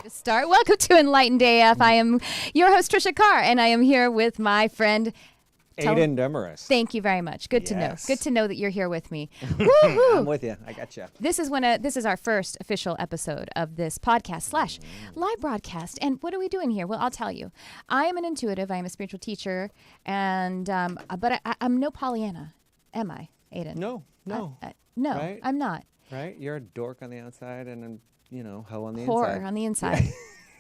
to start. Welcome to Enlightened AF. I am your host, Tricia Carr, and I am here with my friend, Aidan Demarest. Thank you very much. Good to know. Good to know that you're here with me. I'm with you. I got you. This is our first official episode of this podcast / live broadcast. And what are we doing here? Well, I'll tell you. I am an intuitive. I am a spiritual teacher, and but I'm no Pollyanna, am I, Aidan? No. No, Right? I'm not. Right? You're a dork on the outside and hoe on the Horror inside. on the inside.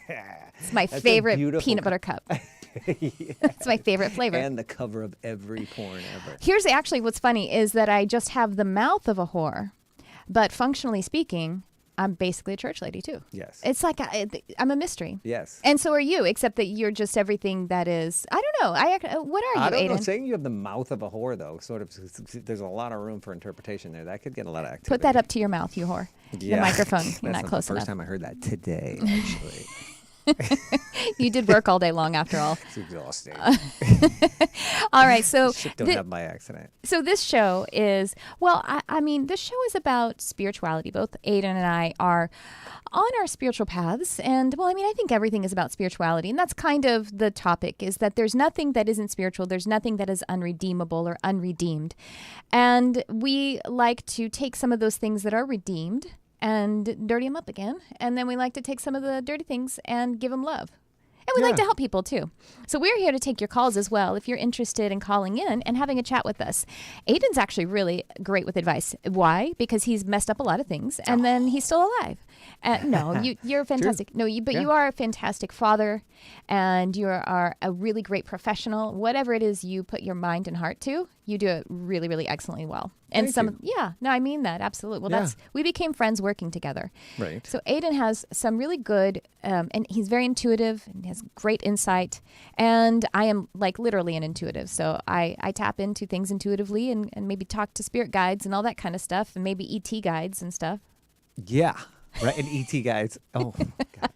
It's my That's favorite peanut butter cup. It's my favorite flavor. And the cover of every porn ever. Here's actually what's funny is that I just have the mouth of a whore, but functionally speaking, I'm basically a church lady too. Yes. It's like I'm a mystery. Yes. And so are you, except that you're just everything that is. I don't know. What are you, I don't Aidan? know. Saying you have the mouth of a whore, though, sort of, there's a lot of room for interpretation there. That could get a lot of activity. Put that up to your mouth, you whore. Yeah. The microphone. You're That's not close the first enough. time I heard that today, actually. You did work all day long after all. It's exhausting. All right, so Shit don't have by accident. So this show is, well, I mean, this show is about spirituality. Both Aidan and I are on our spiritual paths. And, well, I mean, I think everything is about spirituality. And that's kind of the topic, is that there's nothing that isn't spiritual. There's nothing that is unredeemable or unredeemed. And we like to take some of those things that are redeemed and dirty them up again. And then we like to take some of the dirty things and give them love. And we like to help people too. So we're here to take your calls as well if you're interested in calling in and having a chat with us. Aidan's actually really great with advice. Why? Because he's messed up a lot of things and then he's still alive. No, you're fantastic. True. No, but you are a fantastic father and you are a really great professional. Whatever it is you put your mind and heart to, you do it really, really excellently well. And Thank you. I mean that absolutely. Well, we became friends working together. Right. So Aidan has some really good, and he's very intuitive and has great insight. And I am like literally an intuitive. So I tap into things intuitively and maybe talk to spirit guides and all that kind of stuff and maybe ET guides and stuff. Yeah. Right. And ET guides. Oh, God.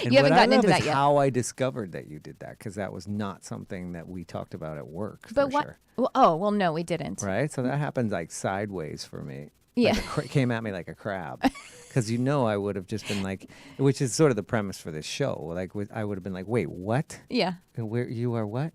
And You haven't gotten into that is yet. how I discovered that you did that, because that was not something that we talked about at work. But what? Sure. Well, no, we didn't. Right. So that happens like sideways for me. Yeah. Like came at me like a crab, because I would have just been like, which is sort of the premise for this show. Like I would have been like, wait, what? Yeah. And where you are what?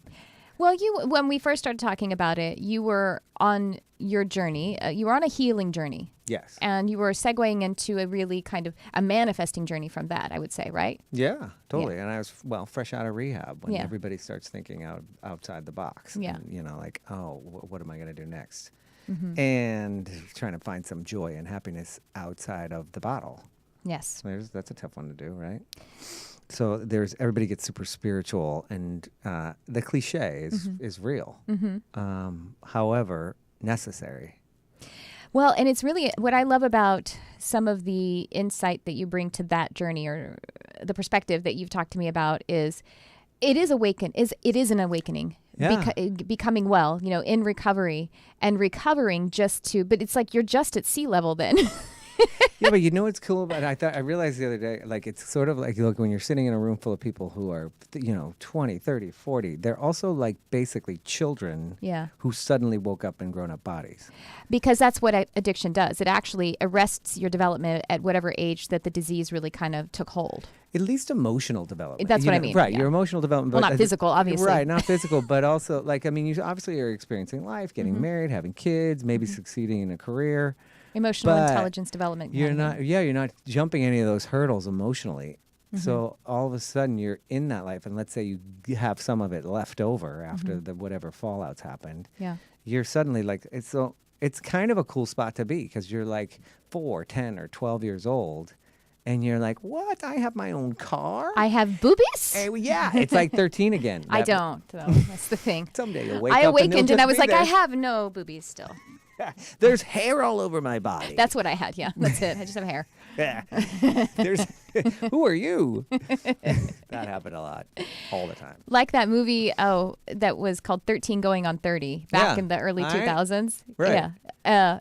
Well, when we first started talking about it, you were on your journey. You were on a healing journey. Yes. And you were segueing into a really kind of a manifesting journey from that, I would say, right? Yeah, totally. And I was, fresh out of rehab when Yeah. everybody starts thinking outside the box. Yeah. And, like, oh, what am I going to do next? Mm-hmm. And trying to find some joy and happiness outside of the bottle. Yes. That's a tough one to do, right? So everybody gets super spiritual, and the cliche is real. Mm-hmm. However, necessary. Well, and it's really what I love about some of the insight that you bring to that journey, or the perspective that you've talked to me about, is it is an awakening. Yeah. Becoming well, in recovery and recovering but it's like you're just at sea level then. Yeah, but what's cool about it? I realized the other day, like, it's sort of like, look, when you're sitting in a room full of people who are, 20, 30, 40, they're also like basically children who suddenly woke up in grown-up bodies. Because that's what addiction does. It actually arrests your development at whatever age that the disease really kind of took hold. At least emotional development. That's what I mean. Right, yeah. your emotional development. Well, not physical, obviously. Right, not physical, but also, like, you obviously are experiencing life, getting married, having kids, maybe succeeding in a career. Emotional intelligence development. You're not jumping any of those hurdles emotionally. Mm-hmm. So all of a sudden you're in that life, and let's say you have some of it left over after the whatever fallouts happened. Yeah. You're suddenly like, it's kind of a cool spot to be, because you're like 4, 10, or 12 years old. And you're like, what? I have my own car? I have boobies? Hey, yeah, it's like 13 again. I don't, though. That's the thing. Someday you'll wake up. I awakened and I was like, there. I have no boobies still. There's hair all over my body. That's what I had, yeah. That's it. I just have hair. Yeah. Who are you? That happened a lot, all the time. Like that movie, that was called 13 Going on 30 back in the early 2000s. Right. Yeah.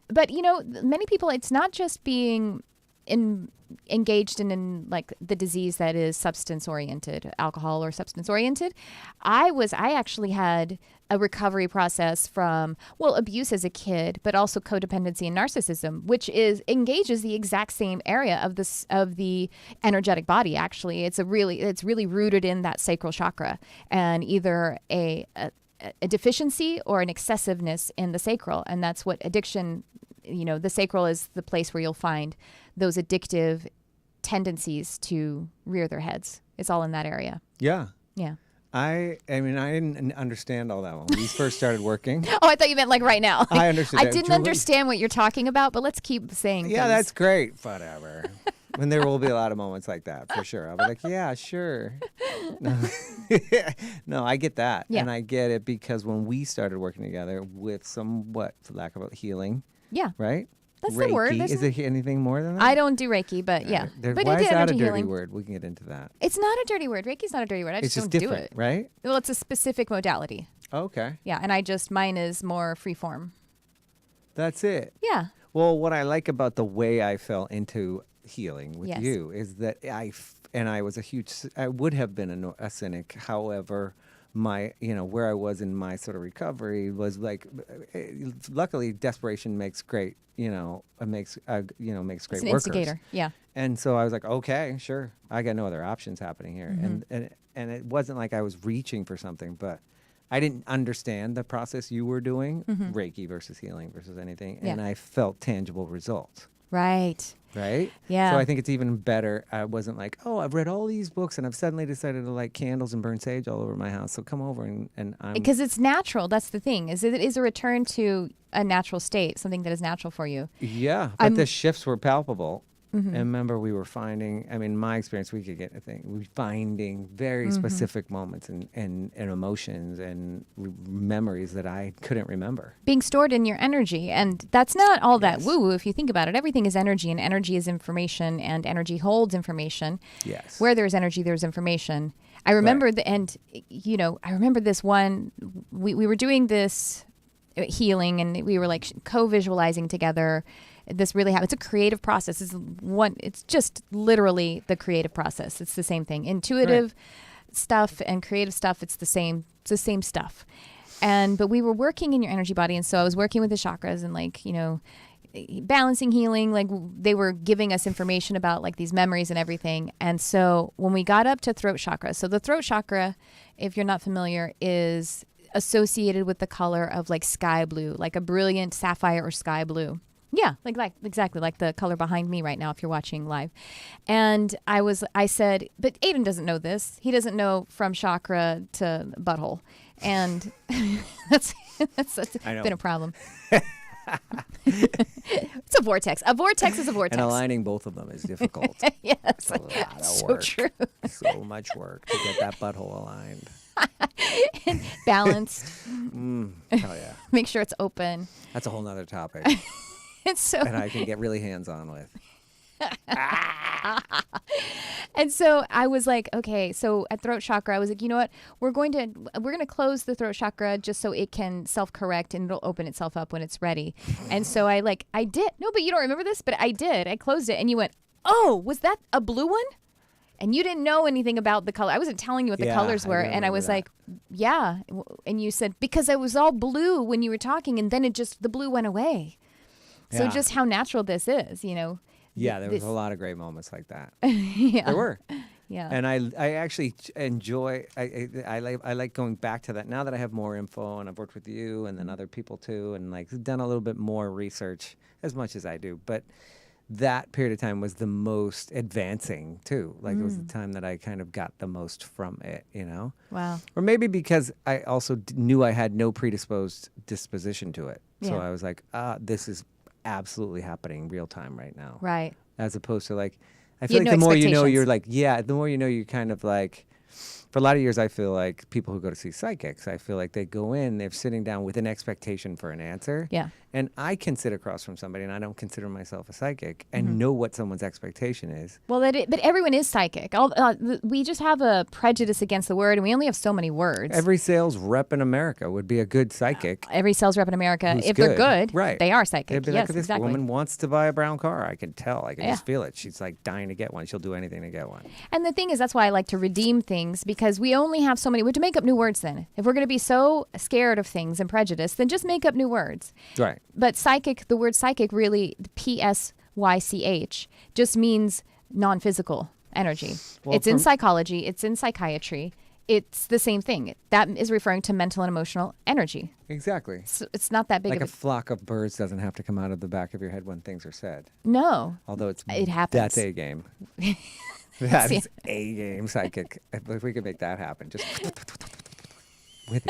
But, many people, it's not just being engaged in like the disease that is substance oriented, alcohol or substance oriented. I actually had a recovery process from, well, abuse as a kid, but also codependency and narcissism, which engages the exact same area of the energetic body. Actually, it's really rooted in that sacral chakra, and either a deficiency or an excessiveness in the sacral. And that's what addiction, the sacral is the place where you'll find those addictive tendencies to rear their heads. It's all in that area. Yeah. Yeah. I mean, I didn't understand all that when we first started working. Oh, I thought you meant like right now. I understood. I didn't understand what you're talking about, but let's keep saying yeah, things. That's great. Whatever. And there will be a lot of moments like that, for sure. I'll be like, yeah, sure. No, no, I get that. Yeah. And I get it because when we started working together with somewhat, for lack of a healing. Yeah. Right? That's Reiki. the word. Is it anything more than that? I don't do Reiki, but yeah. But why is that a dirty healing. word? We can get into that. It's not a dirty word. Reiki's not a dirty word. I just don't do it. Right? Well, it's a specific modality. Okay. Yeah, and mine is more free form. That's it. Yeah. Well, what I like about the way I fell into healing with Yes. you is that I would have been a cynic. However, where I was in my sort of recovery was like, luckily desperation makes great, makes great It's an workers. instigator. Yeah. And so I was like, okay, sure. I got no other options happening here. Mm-hmm. And it wasn't like I was reaching for something, but I didn't understand the process you were doing, Reiki versus healing versus anything. Yeah. And I felt tangible results. Right. Right? Yeah. So I think it's even better. I wasn't like, oh, I've read all these books and I've suddenly decided to light candles and burn sage all over my house. So come over and I'm... Because it's natural. That's the thing. It is a return to a natural state, something that is natural for you. Yeah. But the shifts were palpable. And remember, we were finding, my experience, we could get finding very specific moments and emotions and memories that I couldn't remember. Being stored in your energy. And that's not all that woo-woo if you think about it. Everything is energy, and energy is information, and energy holds information. Yes. Where there's energy, there's information. I remember I remember this one, we were doing this healing, and we were like co-visualizing together. This really happens. It's a creative process. It's just literally the creative process. It's the same thing. Intuitive stuff and creative stuff, it's the same stuff. But we were working in your energy body, and so I was working with the chakras and balancing, healing, like they were giving us information about like these memories and everything. And so when we got up to throat chakra, so the throat chakra, if you're not familiar, is associated with the color of like sky blue, like a brilliant sapphire or sky blue. Yeah, exactly like the color behind me right now if you're watching live. And I said, but Aidan doesn't know this. He doesn't know from chakra to butthole. And that's been a problem. It's a vortex. A vortex is a vortex. And aligning both of them is difficult. Yes. It's a lot of so work. True. So much work to get that butthole aligned. And balanced. Hell yeah. Make sure it's open. That's a whole nother topic. And I can get really hands-on with. And so I was like, okay, so at throat chakra, I was like, you know what? We're going to close the throat chakra just so it can self-correct and it'll open itself up when it's ready. And so I did. No, but you don't remember this, but I did. I closed it and you went, oh, was that a blue one? And you didn't know anything about the color. I wasn't telling you what the colors were. And I was like, yeah. And you said, because it was all blue when you were talking and then the blue went away. So just how natural this is, Yeah, there was a lot of great moments like that. Yeah. There were. Yeah. And I actually enjoy, I like going back to that now that I have more info and I've worked with you and then other people too and like done a little bit more research as much as I do. But that period of time was the most advancing too. Like it was the time that I kind of got the most from it, Wow. Or maybe because I also knew I had no predisposed disposition to it. So I was like, this is absolutely happening real time right now. Right. As opposed to like, I feel like the more you know, you're like, the more you know, you're kind of like, for a lot of years, I feel like people who go to see psychics, I feel like they go in, they're sitting down with an expectation for an answer. Yeah. And I can sit across from somebody, and I don't consider myself a psychic, and know what someone's expectation is. Well, but everyone is psychic. We just have a prejudice against the word, and we only have so many words. Every sales rep in America would be a good psychic. Every sales rep in America, if they're good, right. they are psychic. They'd be yes, like, this exactly. woman wants to buy a brown car. I can tell. I can just feel it. She's like dying to get one. She'll do anything to get one. And the thing is, that's why I like to redeem things, because we only have so many. We have to make up new words then. If we're going to be so scared of things and prejudiced, then just make up new words. Right. But psychic, the word psychic really, PSYCH, just means non-physical energy. Well, it's in psychology. It's in psychiatry. It's the same thing. That is referring to mental and emotional energy. Exactly. So it's not that big like of a flock of birds doesn't have to come out of the back of your head when things are said. No. Although it happens. That's a game. That is a game, psychic. If we could make that happen, just with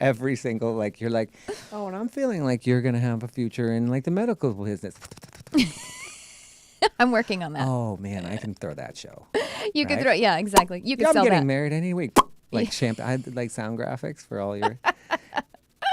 every single, like, you're like, oh, and I'm feeling like you're going to have a future in like the medical business. I'm working on that. Oh man, I can throw that show. You can throw, yeah, exactly. You can I'm sell getting that. married any week. Like I like sound graphics for all your.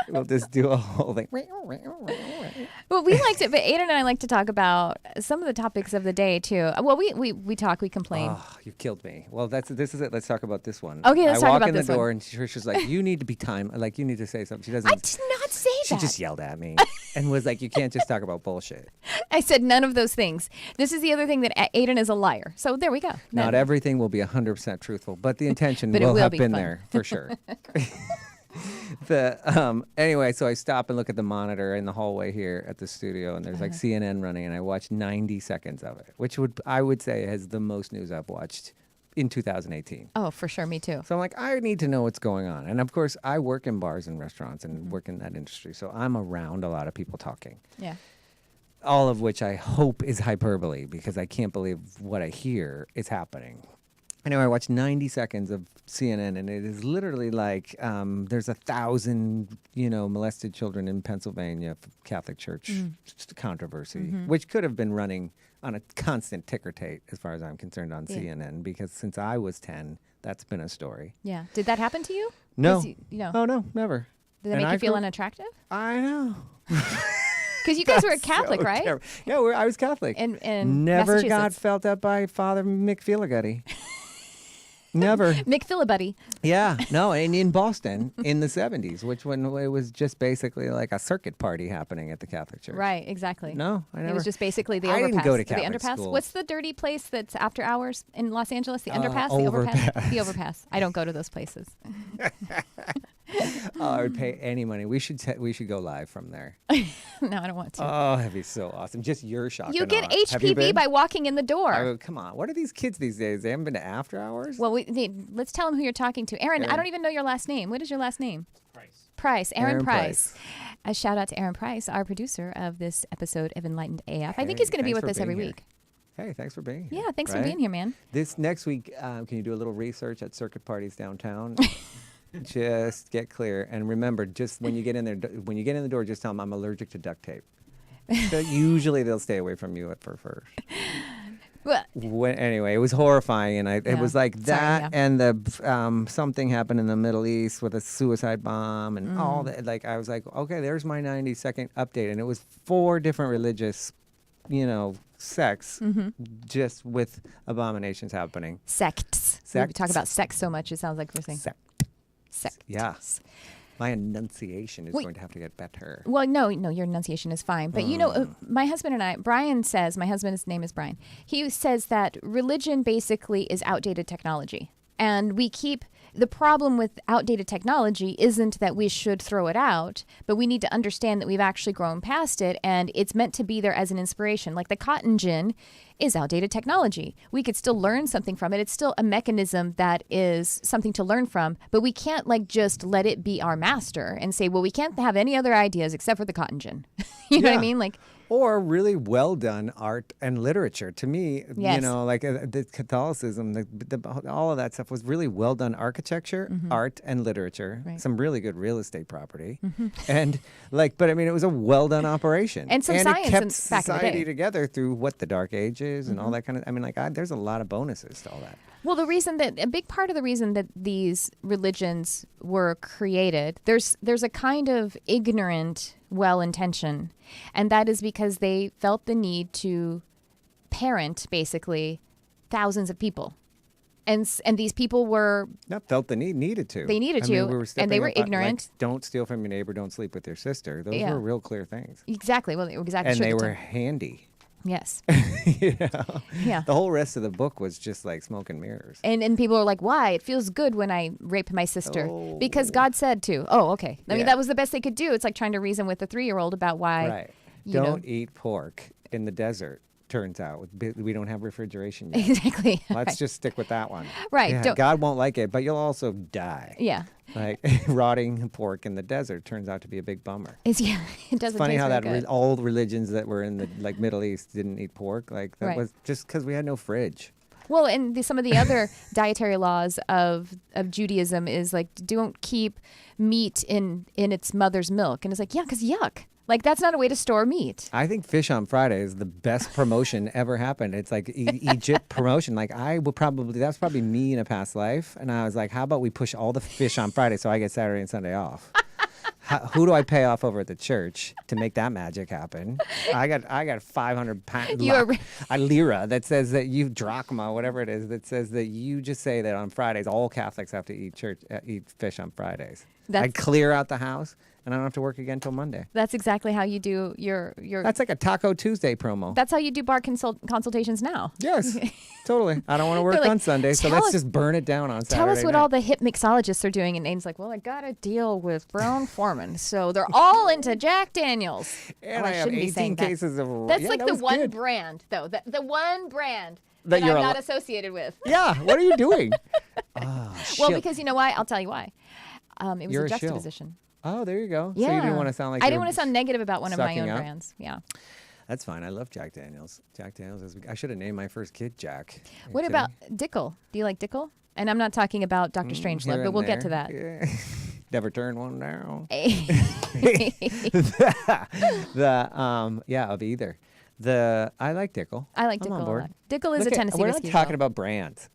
We'll just do a whole thing. Well, we like to, but Aidan and I like to talk about some of the topics of the day too. Well, we talk, we complain. Oh, you killed me. Well, this is it. Let's talk about this one. Okay, let's talk about this one. I walk in the door and Tricia's like, "You need to be like you need to say something." She doesn't. I did not say that. She just yelled at me and was like, "You can't just talk about bullshit." I said none of those things. This is the other thing, that Aidan is a liar. So there we go. Not everything will be 100% truthful, but the intention but will have be been fun. there for sure. Anyway, so I stop and look at the monitor in the hallway here at the studio, and there's like CNN running, and I watched 90 seconds of it, which I would say has the most news I've watched in 2018. Oh, for sure, me too. So I'm like, I need to know what's going on, and of course, I work in bars and restaurants and work in that industry, so I'm around a lot of people talking. Yeah. All of which I hope is hyperbole, because I can't believe what I hear is happening. Anyway, I watched 90 seconds of CNN, and it is literally like there's 1,000, molested children in Pennsylvania, Catholic Church controversy, which could have been running on a constant ticker tape, as far as I'm concerned, on CNN, because since I was 10, that's been a story. Yeah. Did that happen to you? No. No. Oh, no, never. Did that make you feel unattractive? I know. Because you guys were Catholic, right? Terrible. Yeah, I was Catholic. And never got felt up by Father McFeeligutty. Never. McFillibuddy. Yeah, no, and in Boston in the 70s, when it was just basically like a circuit party happening at the Catholic Church. Right, exactly. No, I never. It was just basically the overpass. I didn't go to Catholic the underpass. school. What's the dirty place that's after hours in Los Angeles? The underpass? The overpass. overpass? The overpass. I don't go to those places. I would pay any money. We should go live from there. No, I don't want to. Oh, that'd be so awesome. Just your shock. You get HPV by walking in the door. Come on. What are these kids these days? They haven't been to after hours? Well, let's tell them who you're talking to. Aaron, I don't even know your last name. What is your last name? Price. Aaron Price. A shout out to Aaron Price, our producer of this episode of Enlightened AF. I think he's going to be with us every week. Hey, thanks for being here. Yeah, thanks for being here, man. This next week, can you do a little research at circuit parties downtown? Just get clear, and remember, just when you get in the door, just tell them I'm allergic to duct tape. So usually they'll stay away from you at first. Anyway, it was horrifying, and it was like that, and the something happened in the Middle East with a suicide bomb, and all that. Like, I was like, okay, there's my 90-second update, and it was 4 different religious, sects, just with abominations happening. Sects. We talk about sex so much, it sounds like we're saying sect. Yes. My enunciation is going to have to get better. Well, no, your enunciation is fine. But, my husband and I, Brian says, my husband's name is Brian. He says that religion basically is outdated technology. And the problem with outdated technology isn't that we should throw it out, but we need to understand that we've actually grown past it, and it's meant to be there as an inspiration. Like the cotton gin is outdated technology. We could still learn something from it. It's still a mechanism that is something to learn from, but we can't just let it be our master and say, well, we can't have any other ideas except for the cotton gin. You know what I mean? Or really well done art and literature. To me, the Catholicism, all of that stuff was really well done architecture, art, and literature. Right. Some really good real estate property, and but I mean, it was a well done operation, and some science. It kept back society in the day. together through the Dark Ages and all that kind of. I mean, there's a lot of bonuses to all that. Well, a big part of the reason that these religions were created, there's a kind of ignorant well-intention, and that is because they felt the need to parent basically thousands of people. And these people were... Not felt the need, needed to. They needed to, and they were ignorant. Like, don't steal from your neighbor, don't sleep with your sister. Those were real clear things. Exactly. Well, exactly. And they were handy. Yes. You know? Yeah. The whole rest of the book was just like smoke and mirrors. And people are like, why? It feels good when I rape my sister. Because God said to. Oh, okay. I mean, that was the best they could do. It's like trying to reason with a 3-year-old about why. Right. Don't eat pork in the desert. Turns out we don't have refrigeration yet. Exactly. Let's just stick with that one. Right. Yeah, God won't like it, but you'll also die. Yeah. Like rotting pork in the desert turns out to be a big bummer. It doesn't. It's funny taste how very that good. all religions that were in the like Middle East didn't eat pork. Like that was just because we had no fridge. Well, and some of the other dietary laws of Judaism is like don't keep meat in its mother's milk, and it's like because yuck. Like, that's not a way to store meat. I think Fish on Friday is the best promotion ever happened. It's like Egypt promotion. Like, that's probably me in a past life. And I was like, how about we push all the fish on Friday so I get Saturday and Sunday off? Who do I pay off over at the church to make that magic happen? I got 500 pounds a lira that says that you drachma, whatever it is, that says that you just say that on Fridays all Catholics have to eat fish on Fridays. I clear out the house. And I don't have to work again until Monday. That's exactly how you do your... That's like a Taco Tuesday promo. That's how you do bar consultations now. Yes, totally. I don't want to work on Sunday, so let's just burn it down on Saturday. Tell us what all the hip mixologists are doing. And Aidan's like, well, I got to deal with Brown Foreman. So they're all into Jack Daniels. And I have 18 cases of... That's like the one brand, though. The one brand that I'm not associated with. Yeah, what are you doing? Well, because you know why? I'll tell you why. It was a juxtaposition. Oh, there you go. Yeah. So you didn't want to sound like I didn't want to sound negative about one of my own brands. Yeah. That's fine. I love Jack Daniels. Jack Daniels I should have named my first kid Jack. What about Dickel? Do you like Dickel? And I'm not talking about Dr. Strangelove, but we'll get to that. Yeah. Never turn one down. Of either. I like Dickel. I like Dickel a lot. Dickel is a Tennessee whiskey. We're not talking about brands.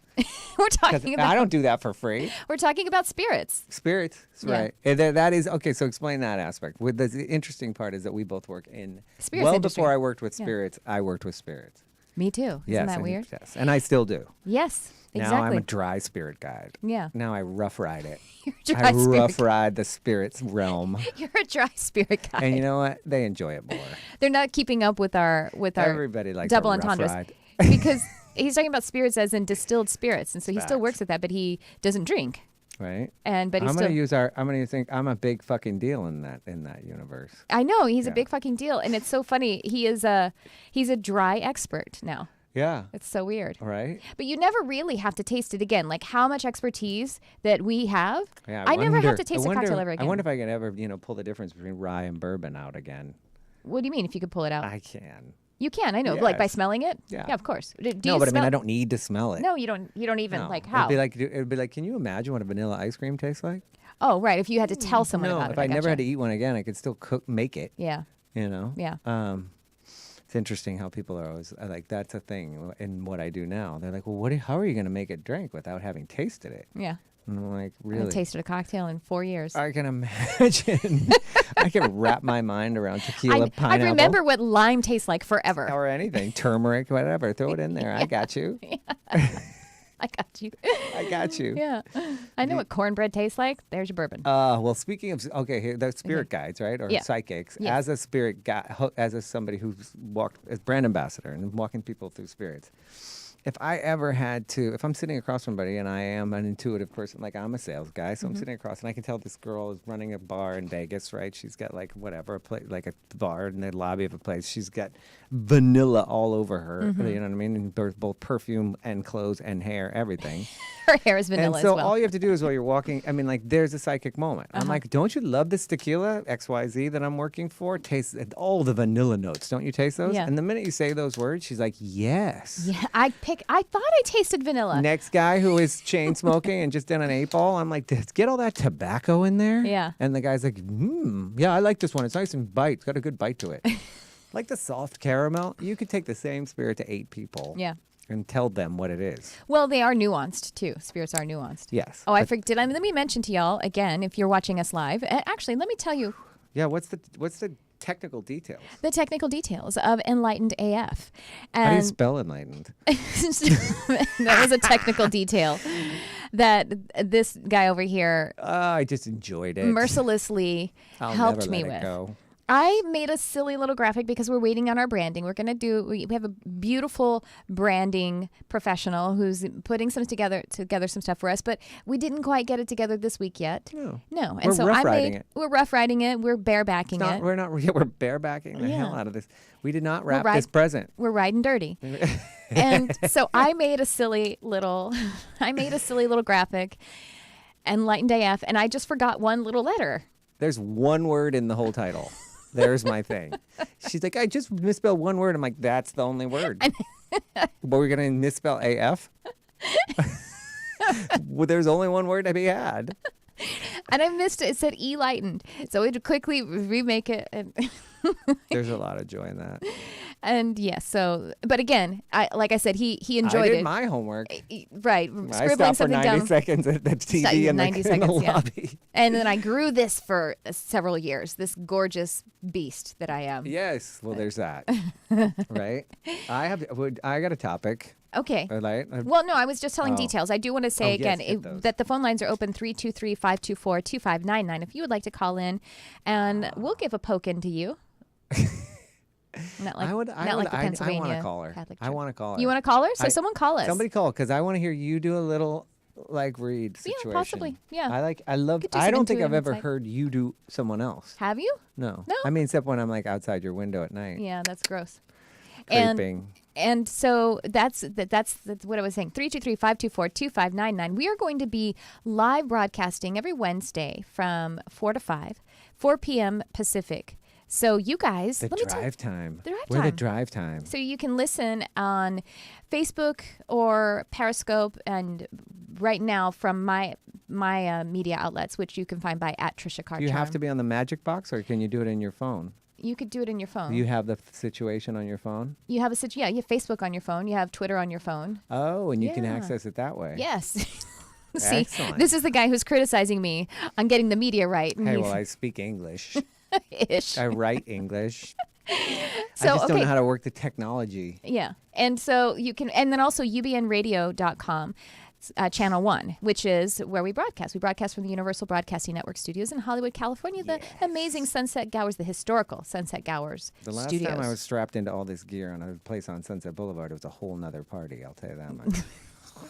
We're talking about... I don't do that for free. We're talking about spirits. Spirits, right. And that is... Okay, so explain that aspect. The interesting part is that we both work in... Spirits well, industry. before I worked with spirits, I worked with spirits. Me too. Isn't that weird? Yes, and I still do. Yes, exactly. Now I'm a dry spirit guide. Yeah. Now I rough ride it. You're a dry spirit rough ride the spirits realm. You're a dry spirit guide. And you know what? They enjoy it more. They're not keeping up with our Everybody likes double a rough entendres. Ride. Because he's talking about spirits as in distilled spirits, and so he still works with that, but he doesn't drink. Right. But he's I'm gonna think I'm a big fucking deal in that universe. I know he's a big fucking deal, and it's so funny. He's a dry expert now. Yeah. It's so weird. Right. But you never really have to taste it again. Like how much expertise that we have. Yeah, I never have to taste a cocktail ever again. I wonder if I can ever, pull the difference between rye and bourbon out again. What do you mean if you could pull it out? I can. You can, I know. Yes. Like by smelling it? Yeah. Yeah, of course. I don't need to smell it. No, you don't even like how? It'd be like, can you imagine what a vanilla ice cream tastes like? Oh, right. If you had to tell someone about it. If I never had to eat one again, I could still make it. Yeah. Yeah. It's interesting how people are always like, that's a thing in what I do now. They're like, well, how are you going to make a drink without having tasted it? Yeah. And I'm like, really? I haven't tasted a cocktail in 4 years. I can imagine. I can wrap my mind around tequila, pineapple. I remember what lime tastes like forever. Or anything. Turmeric, whatever. Throw it in there. Yeah. I got you. Yeah. I got you. I got you. Yeah. I know what cornbread tastes like. There's your bourbon. Well, speaking of, here, the spirit guides, right? Or psychics. Yes. As a spirit guide, somebody who's walked as brand ambassador and walking people through spirits. If I'm sitting across from somebody and I am an intuitive person, like I'm a sales guy, so I'm sitting across and I can tell this girl is running a bar in Vegas, right? She's got like a place, like a bar in the lobby of a place. She's got vanilla all over her, you know what I mean? And both perfume and clothes and hair, everything. Her hair is vanilla and so as well. all you have to do is while you're walking, there's a psychic moment. I'm like, don't you love this tequila, XYZ, that I'm working for? Taste all the vanilla notes. Don't you taste those? Yeah. And the minute you say those words, she's like, yes. Yeah, I thought I tasted vanilla. Next guy who is chain smoking and just done an 8-ball, I'm like, get all that tobacco in there? Yeah. And the guy's like, yeah, I like this one. It's nice and bite. It's got a good bite to it. Like the soft caramel, you could take the same spirit to 8 people. Yeah. And tell them what it is. Well, they are nuanced too. Spirits are nuanced. Yes. Oh, let me mention to y'all again, if you're watching us live. Actually, let me tell you. Yeah. What's the technical details? The technical details of Enlightened AF. And how do you spell enlightened? That was a technical detail that this guy over here. I just enjoyed it. Mercilessly helped me with. Go. I made a silly little graphic because we're waiting on our branding. We have a beautiful branding professional who's putting together some stuff for us, but we didn't quite get it together this week yet. No. And we're so we're rough riding it. We're barebacking it. We're barebacking the hell out of this. We did not wrap this present. We're riding dirty. And so I made a silly little graphic, Enlightened AF, and I just forgot one little letter. There's one word in the whole title. There's my thing. She's like, I just misspelled one word. I'm like, that's the only word. But we're going to misspell AF? Well, there's only one word to be had. And I missed it. It said Enlightened. So we had to quickly remake it. And there's a lot of joy in that. And but again, like I said, he enjoyed it. I did my homework. Right. I stopped for 90 seconds at the TV in the lobby. And then I grew this for several years, this gorgeous beast that I am. Yes. Well, there's that. Right? I got a topic. Okay. Well, no, I was just telling details. I do want to say again that the phone lines are open 323-524-2599 if you would like to call in, and we'll give a poke into you. Not like the Pennsylvania I want to call her. I want to call her. You want to call her? So someone call us. Somebody call, because I want to hear you do a little read situation. Yeah, possibly. Yeah. I don't think I've ever heard you do someone else. Have you? No. I mean, except when I'm like outside your window at night. Yeah, that's gross. Creeping. And so that's what I was saying. 323-524-2599. We are going to be live broadcasting every Wednesday from 4 to 5, 4 p.m. Pacific. So you guys, We're the drive time. So you can listen on Facebook or Periscope, and right now from my media outlets, which you can find by @Tricia Carr. Do you have to be on the magic box, or can you do it in your phone? You could do it in your phone. You have the situation on your phone? You have you have Facebook on your phone. You have Twitter on your phone. Oh, and you can access it that way. Yes. See, excellent. This is the guy who's criticizing me on getting the media right. Hey, well, I speak English. Ish. I write English. So, I just don't know how to work the technology. Yeah. And so you can, and then also ubnradio.com. Channel 1, which is where we broadcast. We broadcast from the Universal Broadcasting Network studios in Hollywood, California, the amazing Sunset Gower's, the historical Sunset Gower's studios. The last time I was strapped into all this gear on a place on Sunset Boulevard, it was a whole nother party, I'll tell you that much.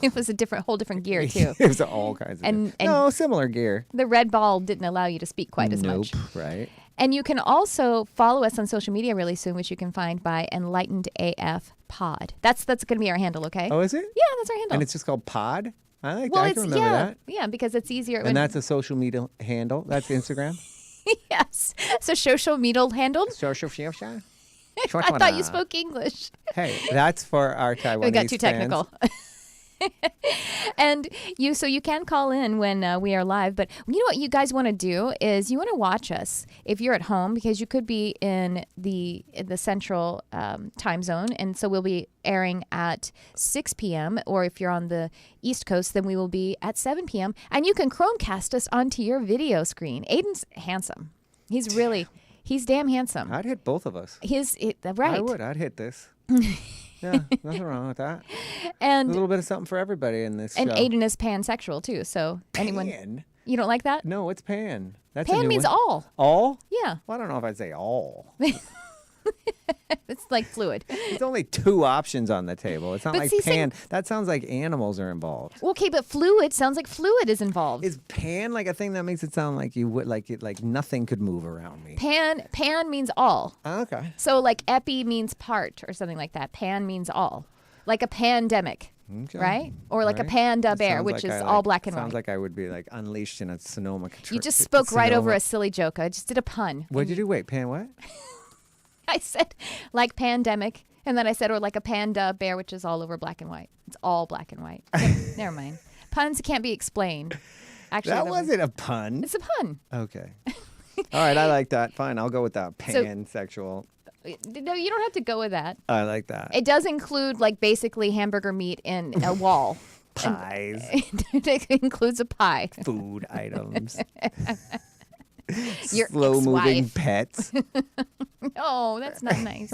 It was a whole different gear, too. It was all kinds of similar gear. The red ball didn't allow you to speak quite as much. Nope, right. And you can also follow us on social media really soon, which you can find by Enlightened AF Pod. That's going to be our handle, okay? Oh, is it? Yeah, that's our handle. And it's just called Pod? I like that. I can remember that. Yeah, because it's easier. And that's a social media handle? That's Instagram? Yes. So social media handle? Social media? I thought you spoke English. Hey, that's for our Taiwanese We got too fans. technical. And you can call in when we are live, but you know what you guys want to do is you want to watch us if you're at home, because you could be in the central time zone, and so we'll be airing at 6 p.m. or if you're on the East Coast, then we will be at 7 p.m. and you can Chromecast us onto your video screen. Aidan's handsome. He's damn handsome. I'd hit both of us. Right. I would. I'd hit this. Yeah, nothing wrong with that. And a little bit of something for everybody in this and show. Aidan is pansexual too, so Pan? You don't like that? No, it's pan. That's pan a new means one. all. All? Yeah. Well, I don't know if I'd say all. It's like fluid. There's only two options on the table. It's not But like see, pan. That sounds like animals are involved. Okay, but fluid sounds like fluid is involved. Is pan like a thing that makes it sound like you would like nothing could move around me? Pan means all. Okay. So like epi means part or something like that. Pan means all. Like a pandemic. Okay. Right? Or like a panda bear, which is all black and white. Sounds like I would be like unleashed in a Sonoma. You just spoke right over a silly joke. I just did a pun. What'd you do? Wait, pan what? I said like pandemic, and then I said or like a panda bear, which is all over black and white. It's all black and white. Never mind. Puns can't be explained. Actually, that wasn't a pun. It's a pun. Okay. All right, I like that. Fine, I'll go with that. Pansexual. No, you don't have to go with that. I like that. It does include like basically hamburger meat in a wall. Pies. It includes a pie. Food items. Your slow-moving ex-wife. pets. No, that's not nice.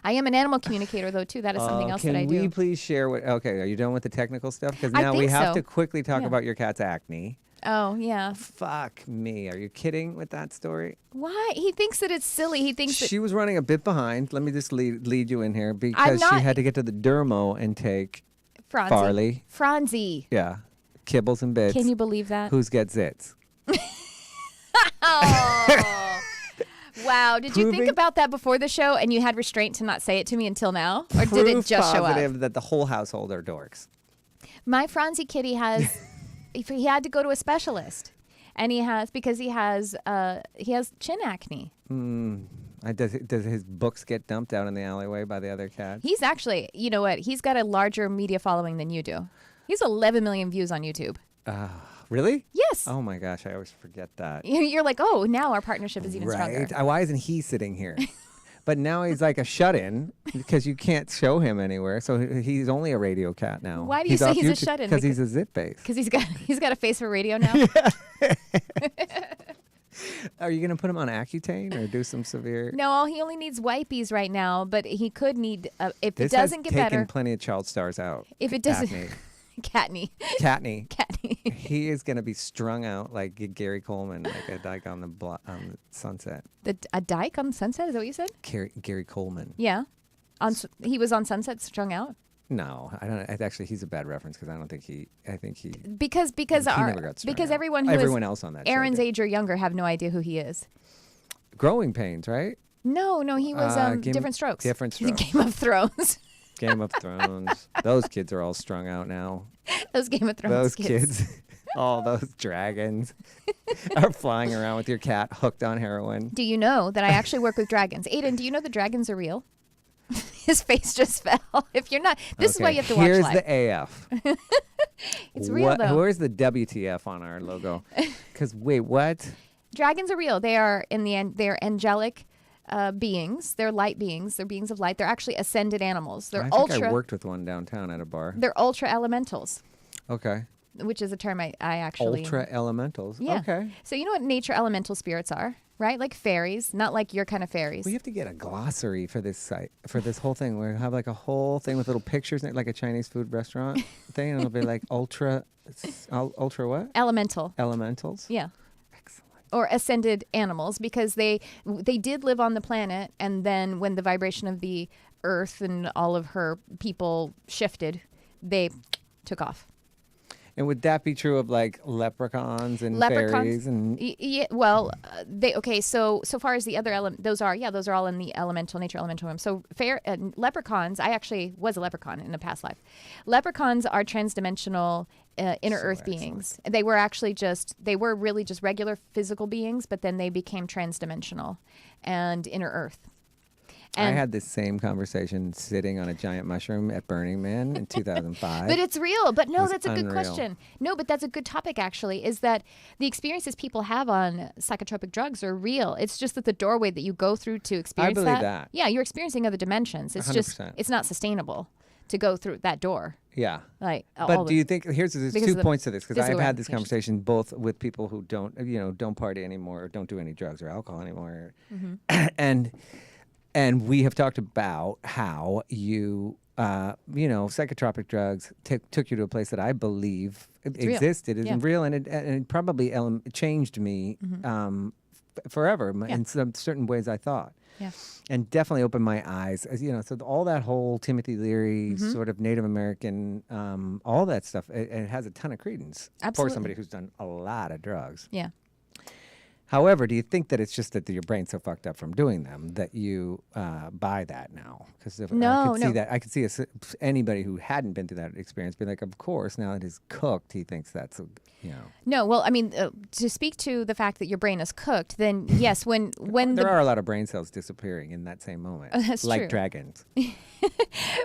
I am an animal communicator, though, too. That is something else that I do. Can we please share what... Okay, are you done with the technical stuff? Because I now we think have so. to quickly talk about your cat's acne. Oh, yeah. Fuck me. Are you kidding with that story? Why? He thinks that it's silly. He thinks that... She was running a bit behind. Let me just lead you in here because she had to get to the dermo and take Farley. Franzi. Yeah. Kibbles and bits. Can you believe that? Who's get zits? Oh. Wow. Did you think about that before the show and you had restraint to not say it to me until now? Or did it just show up? Positive that the whole household are dorks. My Franzi kitty has... he had to go to a specialist. And he has chin acne. Does his books get dumped out in the alleyway by the other cats? He's actually, you know what? He's got a larger media following than you do. He's 11 million views on YouTube. Really? Yes. Oh my gosh, I always forget that. You're like, oh, now our partnership is even stronger. Right. Why isn't he sitting here? But now he's like a shut-in because you can't show him anywhere. So he's only a radio cat now. Why do you say he's a shut-in? Because he's a zit base. Because he's got a face for radio now. Are you going to put him on Accutane or do some severe? No, he only needs wipies right now, but he could need if this it doesn't get better. Taken plenty of child stars out. If it doesn't, Catney. He is going to be strung out like Gary Coleman, like a dyke on the Sunset. A dyke on Sunset? Is that what you said? Gary Coleman. Yeah, he was on Sunset, strung out. No, I don't. Actually, he's a bad reference because I don't think he. I think he. Because everyone else on that Aaron's age or younger have no idea who he is. Growing Pains, right? No, he was Different Strokes. Different Strokes. Game of Thrones. Game of Thrones. Those kids are all strung out now. Those Game of Thrones Those kids. All those dragons are flying around with your cat hooked on heroin. Do you know that I actually work with dragons? Aidan, do you know the dragons are real? His face just fell. If you're not, this is why you have to watch live. Here's the AF. It's real, though. Where's the WTF on our logo? Because, wait, what? Dragons are real. They are, in the end, they're angelic beings. They're light beings. They're beings of light. They're actually ascended animals. They're I worked with one downtown at a bar. They're ultra elementals. Okay. Which is a term I actually... Ultra elementals. Yeah. Okay. So you know what nature elemental spirits are, right? Like fairies, not like your kind of fairies. We have to get a glossary for this site, for this whole thing. We have like a whole thing with little pictures, like a Chinese food restaurant thing, and it'll be like ultra what? Elemental. Elementals? Yeah. Excellent. Or ascended animals, because they did live on the planet, and then when the vibration of the earth and all of her people shifted, they took off. And would that be true of like leprechauns and fairies and? Yeah, well, so far as the other those are all in the nature elemental realm. So leprechauns, I actually was a leprechaun in a past life. Leprechauns are transdimensional inner earth beings. They were really just regular physical beings, but then they became transdimensional and inner earth. And I had this same conversation sitting on a giant mushroom at Burning Man in 2005. But it's real. But no, that's a good unreal. question. No, but that's a good topic, actually, is that the experiences people have on psychotropic drugs are real. It's just that the doorway that you go through to experience I believe that. Yeah, you're experiencing other dimensions. It's 100%. just, it's not sustainable to go through that door. Yeah. But do you think, there's 2 points to this, because I've had this conversation both with people who don't party anymore or don't do any drugs or alcohol anymore. Mm-hmm. And we have talked about how psychotropic drugs took you to a place that I believe existed, isn't real, and it probably changed me forever in some certain ways I thought. Yeah. And definitely opened my eyes. So all that whole Timothy Leary sort of Native American, all that stuff, it has a ton of credence for somebody who's done a lot of drugs. Yeah. However, do you think that it's just that your brain's so fucked up from doing them that you buy that now? Because I could see anybody who hadn't been through that experience be like, of course, now that he's cooked, he thinks that's No, well, I mean, to speak to the fact that your brain is cooked, then yes, when there are a lot of brain cells disappearing in that same moment, that's like true. Dragons.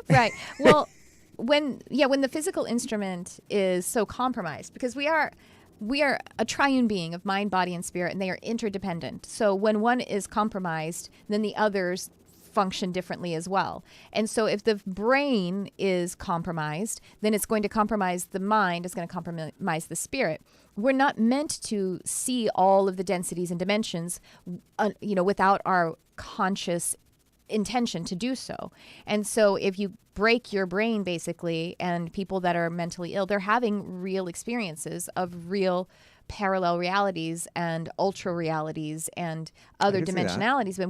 Right. Well, when the physical instrument is so compromised, because we are a triune being of mind, body, and spirit, and they are interdependent. So when one is compromised, then the others function differently as well. And so if the brain is compromised, then it's going to compromise the mind, it's going to compromise the spirit. We're not meant to see all of the densities and dimensions, without our conscious intention to do so. And so if you break your brain, basically, and people that are mentally ill, they're having real experiences of real parallel realities and ultra realities and other dimensionalities. When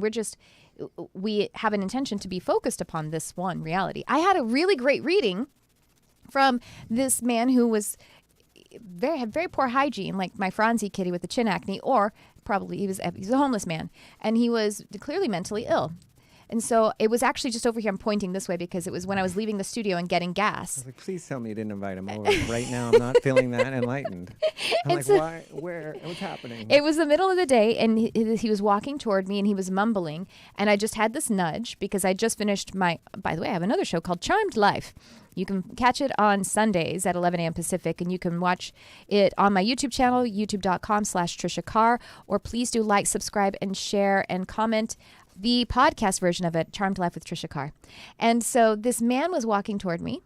we have an intention to be focused upon this one reality. I had a really great reading from this man who had very poor hygiene, like my Franzi kitty with the chin acne, or probably he's a homeless man, and he was clearly mentally ill. And so it was actually just over here. I'm pointing this way because it was when I was leaving the studio and getting gas. I was like, please tell me you didn't invite him over. Right now, I'm not feeling that enlightened. I'm like, why? Where? What's happening? It was the middle of the day, and he was walking toward me, and he was mumbling. And I just had this nudge because I just finished by the way, I have another show called Charmed Life. You can catch it on Sundays at 11 a.m. Pacific, and you can watch it on my YouTube channel, youtube.com/Tricia Carr, or please do like, subscribe, and share, and comment the podcast version of it, Charmed Life with Tricia Carr. And so this man was walking toward me,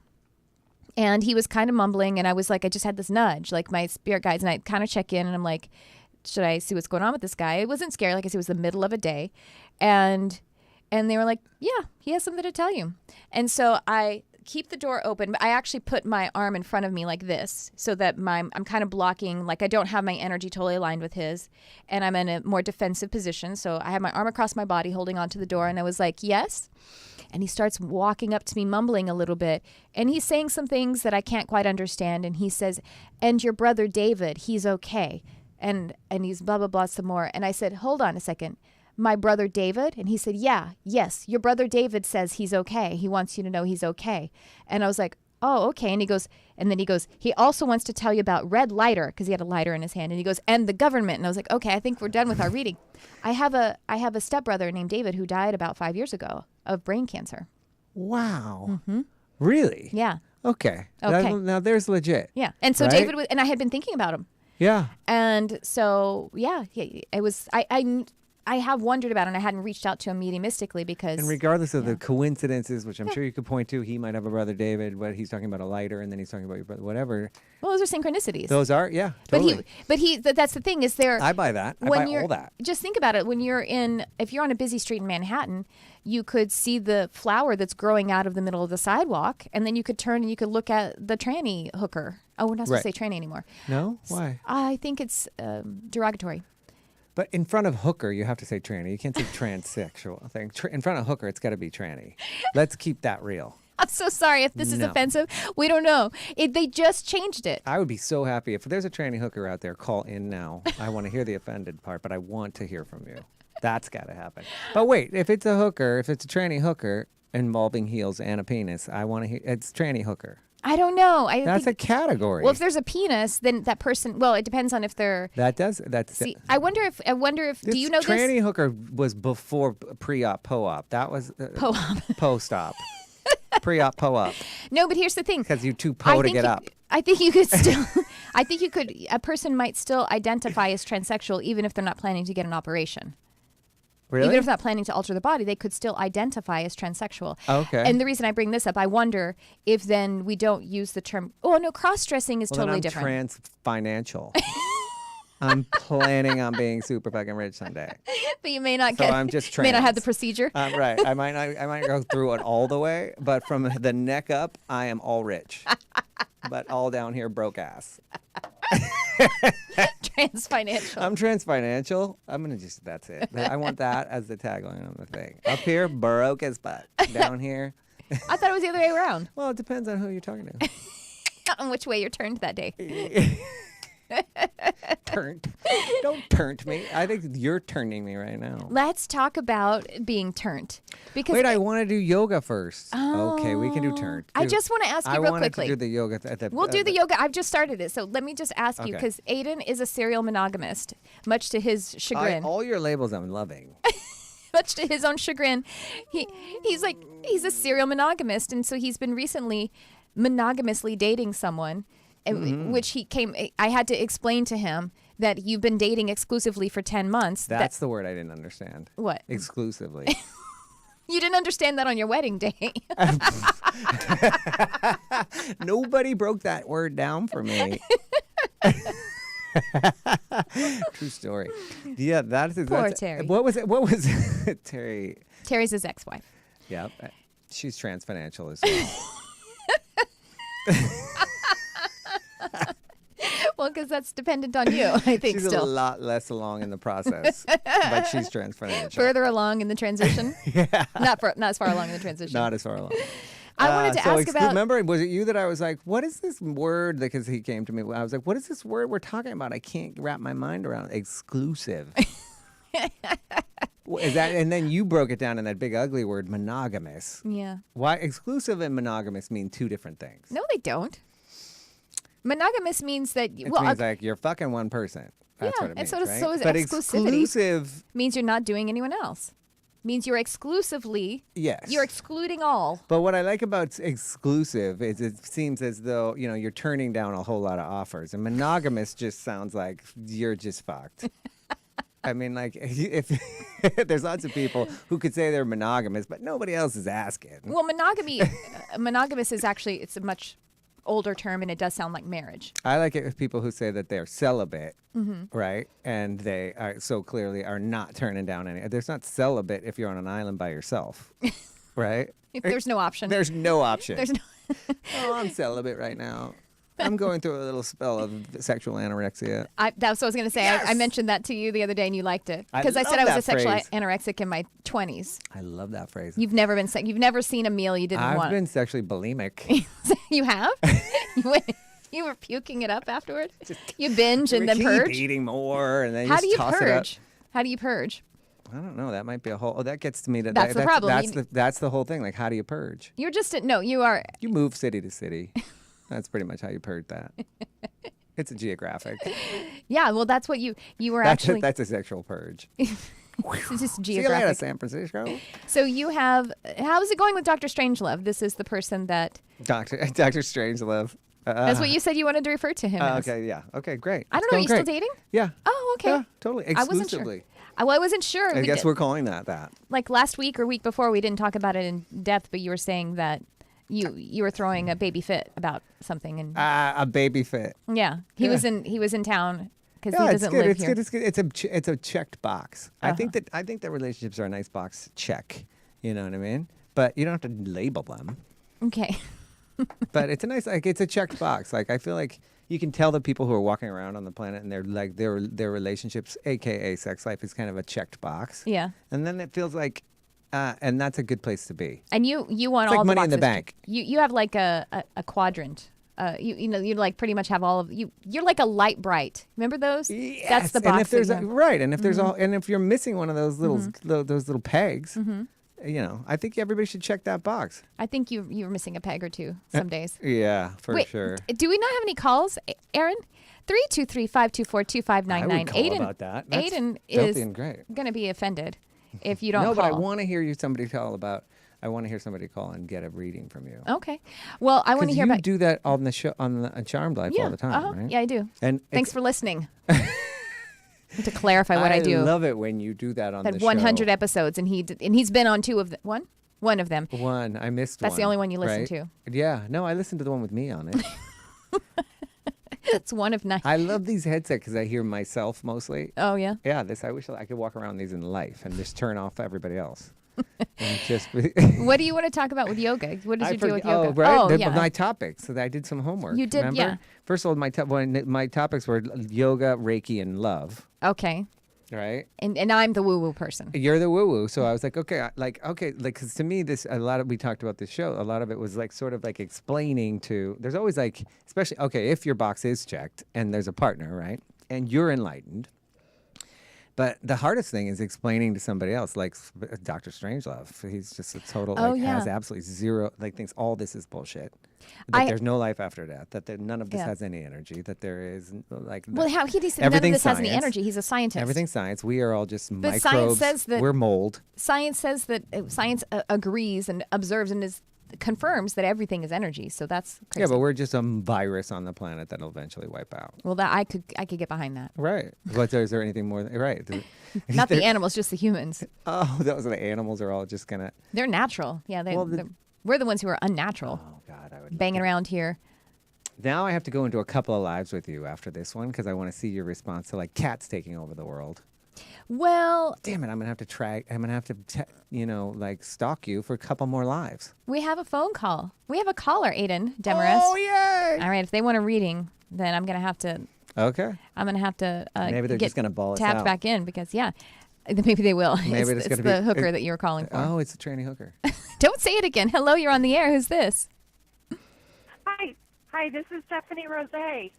and he was kind of mumbling, and I was like, I just had this nudge, like my spirit guides, and I kind of check in, and I'm like, should I see what's going on with this guy? I wasn't scared. Like I said, it was the middle of a day. And they were like, yeah, he has something to tell you. And so I keep the door open. I actually put my arm in front of me like this so that I'm kind of blocking, like I don't have my energy totally aligned with his, and I'm in a more defensive position. So I have my arm across my body holding onto the door, and I was like, yes. And he starts walking up to me, mumbling a little bit, and he's saying some things that I can't quite understand. And he says, and your brother David, he's okay. And he's blah, blah, blah, some more. And I said, hold on a second. My brother David? And he said, yes, your brother David says he's okay. He wants you to know he's okay. And I was like, oh, okay. And then he goes, he also wants to tell you about red lighter, because he had a lighter in his hand. And he goes, and the government. And I was like, okay, I think we're done with our reading. I have a stepbrother named David who died about 5 years ago of brain cancer. Wow. Mm-hmm. Really? Yeah. Okay. Now there's legit. Yeah. And so right? David and I had been thinking about him. Yeah. And so, yeah, it was, I have wondered about it, and I hadn't reached out to him mediumistically because... And regardless of the coincidences, which I'm sure you could point to, he might have a brother David, but he's talking about a lighter, and then he's talking about your brother, whatever. Well, those are synchronicities. Those are, yeah, totally. But that's the thing, is there... I buy that. I buy all that. Just think about it. If you're on a busy street in Manhattan, you could see the flower that's growing out of the middle of the sidewalk, and then you could turn and you could look at the tranny hooker. Oh, we're not supposed to say tranny anymore. No? Why? I think it's derogatory. But in front of hooker, you have to say tranny. You can't say transsexual thing. In front of hooker, it's got to be tranny. Let's keep that real. I'm so sorry if this is offensive. We don't know. They just changed it. I would be so happy. If there's a tranny hooker out there, call in now. I want to hear the offended part, but I want to hear from you. That's got to happen. But wait, if it's a tranny hooker involving heels and a penis, I want to hear, it's tranny hooker. I don't know. That's a category. Well, if there's a penis, then that person. Well, it depends on if they're. See, I wonder if. Do you know this? Tranny hooker was before pre-op, po-op. That was po-op. Post-op. Pre-op, po-op. No, but here's the thing. Because you too po to get up. I think you could still. I think you could. A person might still identify as transsexual even if they're not planning to get an operation. Really? Even if they're not planning to alter the body, they could still identify as transsexual. Okay. And the reason I bring this up, I wonder if then we don't use the term. Oh no, cross-dressing is totally different. Trans-financial. I'm planning on being super fucking rich someday. But you may not So I'm just trans. May not have the procedure. Right. I might go through it all the way, but from the neck up, I am all rich. But all down here, broke ass. Trans-financial. I'm trans-financial. I'm going to that's it. I want that as the tagline on the thing. Up here, broke as butt. Down here. I thought it was the other way around. Well, it depends on who you're talking to. Not on which way you're turned that day. Turned. Don't turn me. I think you're turning me right now. Let's talk about being turned. Because wait, I want to do yoga first. Oh, okay, we can do turn. I just want to ask you real quickly. I want to do the yoga. We'll do the yoga. I've just started it. So let me just ask you, because Aidan is a serial monogamist, much to his chagrin. All your labels I'm loving. Much to his own chagrin. He's a serial monogamist. And so he's been recently monogamously dating someone. Which I had to explain to him that you've been dating exclusively for 10 months. That's the word I didn't understand. What? Exclusively. You didn't understand that on your wedding day. Nobody broke that word down for me. True story. Yeah, that's Terry. What was it? Terry. Terry's his ex-wife. Yeah, she's trans-financial as well. Well, because that's dependent on you, I think. She's a lot less along in the process, but she's trans-financial. Further along in the transition? Yeah. Not as far along in the transition. Not as far along. I wanted to ask about... Remember, was it you that I was like, what is this word? Because he came to me. I was like, what is this word we're talking about? I can't wrap my mind around it. Exclusive. Is that? And then you broke it down in that big ugly word, monogamous. Yeah. Why exclusive and monogamous mean two different things? No, they don't. Monogamous means that... It means like you're fucking one person. That's what it means, and so is but exclusivity. Exclusive means you're not doing anyone else. Means you're exclusively... Yes. You're excluding all. But what I like about exclusive is it seems as though, you're turning down a whole lot of offers. And monogamous just sounds like you're just fucked. I mean, like, if there's lots of people who could say they're monogamous, but nobody else is asking. Well, monogamous is actually, it's a much older term, and it does sound like marriage. I like it with people who say that they're celibate, right? And they are so clearly are not turning down any. There's not celibate if you're on an island by yourself, right? If there's no option. There's no option. There's no. Oh, I'm celibate right now. I'm going through a little spell of sexual anorexia. That's what I was going to say. Yes! I mentioned that to you the other day, and you liked it because I said I was a sexual anorexic in my 20s. I love that phrase. You've never been you've never seen a meal you didn't want. I've been sexually bulimic. You have? You were puking it up afterward? You binge and then purge? Eating more and then How do you toss purge? It up. How do you purge? I don't know. That might be a whole. Oh, that gets to me. That's the problem. That's the whole thing. Like, how do you purge? You're just you are. You move city to city. That's pretty much how you purge that. It's a geographic. Yeah, well, that's what you were actually. That's a sexual purge. It's just geographic. See you later, San Francisco. So you have. How's it going with Dr. Strangelove? This is the person that. Dr. Strangelove. That's what you said you wanted to refer to him as. Okay, yeah. Okay, great. I don't know. Are you still dating? Yeah. Oh, okay. Yeah, totally. Exclusively. I wasn't sure. I guess we're calling that. Like last week or week before, we didn't talk about it in depth, but you were saying that you were throwing a baby fit about something and a baby fit. Yeah, he was in town because he doesn't live here. It's good. It's a checked box. I think that relationships are a nice box check. You know what I mean? But you don't have to label them. Okay. But it's a nice it's a checked box. Like I feel like you can tell the people who are walking around on the planet and they're like their relationships, aka sex life, is kind of a checked box. Yeah. And then it feels like. And that's a good place to be. And you want it's all like the money in the bank. You have like a quadrant. You like pretty much have all of you. You're like a light bright. Remember those? Yes. That's the box. And if there's and if there's and if you're missing one of those little those little pegs, I think everybody should check that box. I think you were missing a peg or two some days. Yeah, for sure. Do we not have any calls, Aaron? 323-524-2599. I would call about that. Aidan is going to be offended if you don't call. No, but I want to hear somebody call and get a reading from you. Okay. Well, I want to hear about. You do that on the show on Charmed Life all the time, right? Yeah, I do. And thanks for listening. To clarify what I do. I love it when you do that on the show. 100 episodes, and he's been on one of them. One. I missed That's one. That's the only one you listen to. Yeah. No, I listened to the one with me on it. It's one of 9. I love these headsets because I hear myself mostly. Oh, yeah? Yeah, I wish I could walk around these in life and just turn off everybody else. And just what do you want to talk about with yoga? What did you do with yoga? Oh, right. Yeah. My topics. So I did some homework. You did, remember? Yeah. First of all, my topics were yoga, Reiki, and love. Okay. Right. And I'm the woo-woo person. You're the woo-woo. So I was like, okay, because to me, we talked about this show. A lot of it was like sort of like explaining to. There's always like, especially if your box is checked and there's a partner, right, and you're enlightened. But the hardest thing is explaining to somebody else, like Dr. Strangelove. He's just a total, has absolutely zero, thinks all this is bullshit. That there's no life after death, that none of this has any energy, that there is, how he says none of this has any energy. He's a scientist. Everything's science. We are all just microbes. Science says that we're mold. Science says that science agrees and observes and is confirms that everything is energy. So that's crazy. Yeah, but we're just a virus on the planet that'll eventually wipe out. Well, that I could get behind that. Right. But is there anything more? Right. Not the animals, just the humans. Oh, those are the animals are all just gonna. They're natural. Yeah. We're the ones who are unnatural. Oh God, I would banging around here. Now I have to go into a couple of lives with you after this one because I want to see your response to like cats taking over the world. Well, damn it! I'm gonna have to like stalk you for a couple more lives. We have a phone call. We have a caller, Aidan, Demarest. Oh yay! All right, if they want a reading, then I'm gonna have to. Okay. I'm gonna have to. Maybe they're just gonna ball us tapped out. back in because maybe they will. Maybe it's the hooker that you were calling for. Oh, it's a tranny hooker. Don't say it again. Hello, you're on the air. Who's this? Hi, this is Stephanie Rose.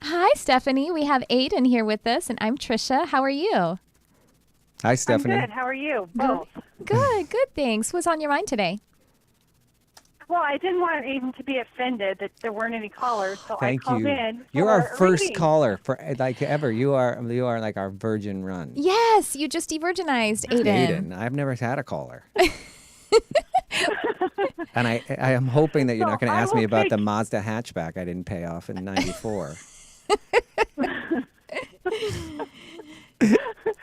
Hi, Stephanie. We have Aidan here with us, and I'm Tricia. How are you? Hi, Stephanie. I'm good. How are you? Both. Good, thanks. What's on your mind today? Well, I didn't want Aidan to be offended that there weren't any callers, so I called in. You're our first reading. caller for ever. You are like our virgin run. Yes, you just de-virginized, Aidan. Aidan, I've never had a caller. And I am hoping that you're not going to ask me about the Mazda hatchback I didn't pay off in '94.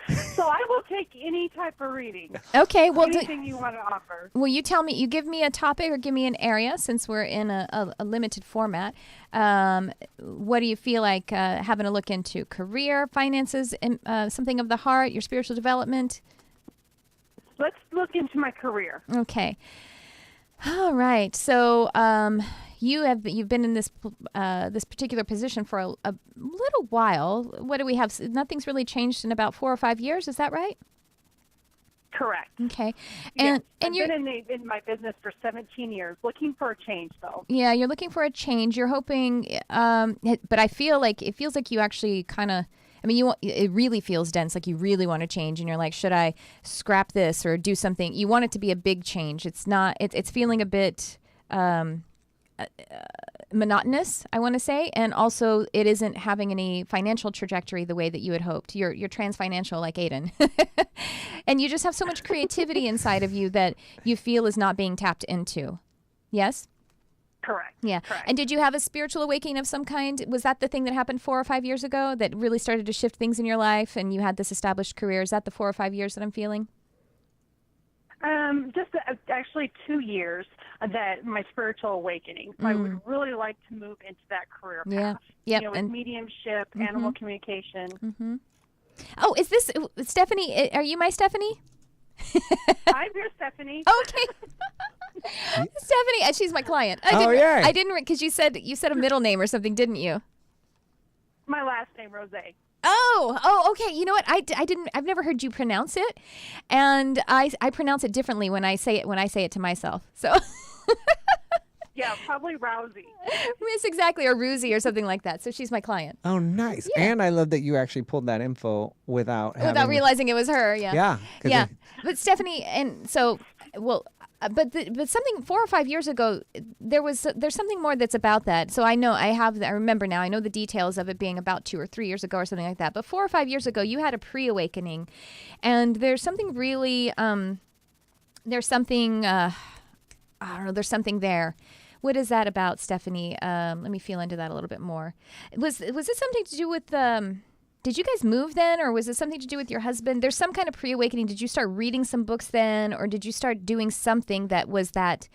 So I will take any type of reading. Okay, well, anything you want to offer. Well, you tell me. You give me a topic or give me an area, since we're in a limited format. What do you feel like having a look into? Career, finances, something of the heart, your spiritual development? Let's look into my career. Okay. All right. So you've been in this particular position for a little while. What do we have? Nothing's really changed in about 4 or 5 years. Is that right? Correct. Okay. And you've been in my business for 17 years, looking for a change, though. Yeah, you're looking for a change. You're hoping, but I feel like it feels like you actually kind of. I mean, it really feels dense, like you really want to change, and you're like, should I scrap this or do something? You want it to be a big change. It's not. It's feeling a bit monotonous, I want to say, and also it isn't having any financial trajectory the way that you had hoped. You're trans-financial like Aidan, and you just have so much creativity inside of you that you feel is not being tapped into. Yes. Correct. Yeah. Correct. And did you have a spiritual awakening of some kind? Was that the thing that happened 4 or 5 years ago that really started to shift things in your life and you had this established career? Is that the 4 or 5 years that I'm feeling? Just actually 2 years that my spiritual awakening. So I would really like to move into that career path. Yeah. Yep. With mediumship, animal communication. Mm-hmm. Oh, is this Stephanie? Are you my Stephanie? I'm your Stephanie. Okay. Stephanie, she's my client. I didn't because you said a middle name or something, didn't you? My last name, Rose. Oh, okay. You know what? I've never heard you pronounce it, and I pronounce it differently when I say it to myself. So. Yeah, probably Rousey. Miss exactly, or Roosie or something like that. So she's my client. Oh, nice. Yeah. And I love that you actually pulled that info without realizing it was her. Yeah. Yeah. Yeah. But Stephanie, and so, well, but something 4 or 5 years ago, there's something more that's about that. So I remember now. I know the details of it being about 2 or 3 years ago or something like that. But 4 or 5 years ago, you had a pre-awakening, and there's something really, there's something, I don't know. There's something there. What is that about, Stephanie? Let me feel into that a little bit more. Was it something to do with did you guys move then, or was it something to do with your husband? There's some kind of pre-awakening. Did you start reading some books then, or did you start doing something that was that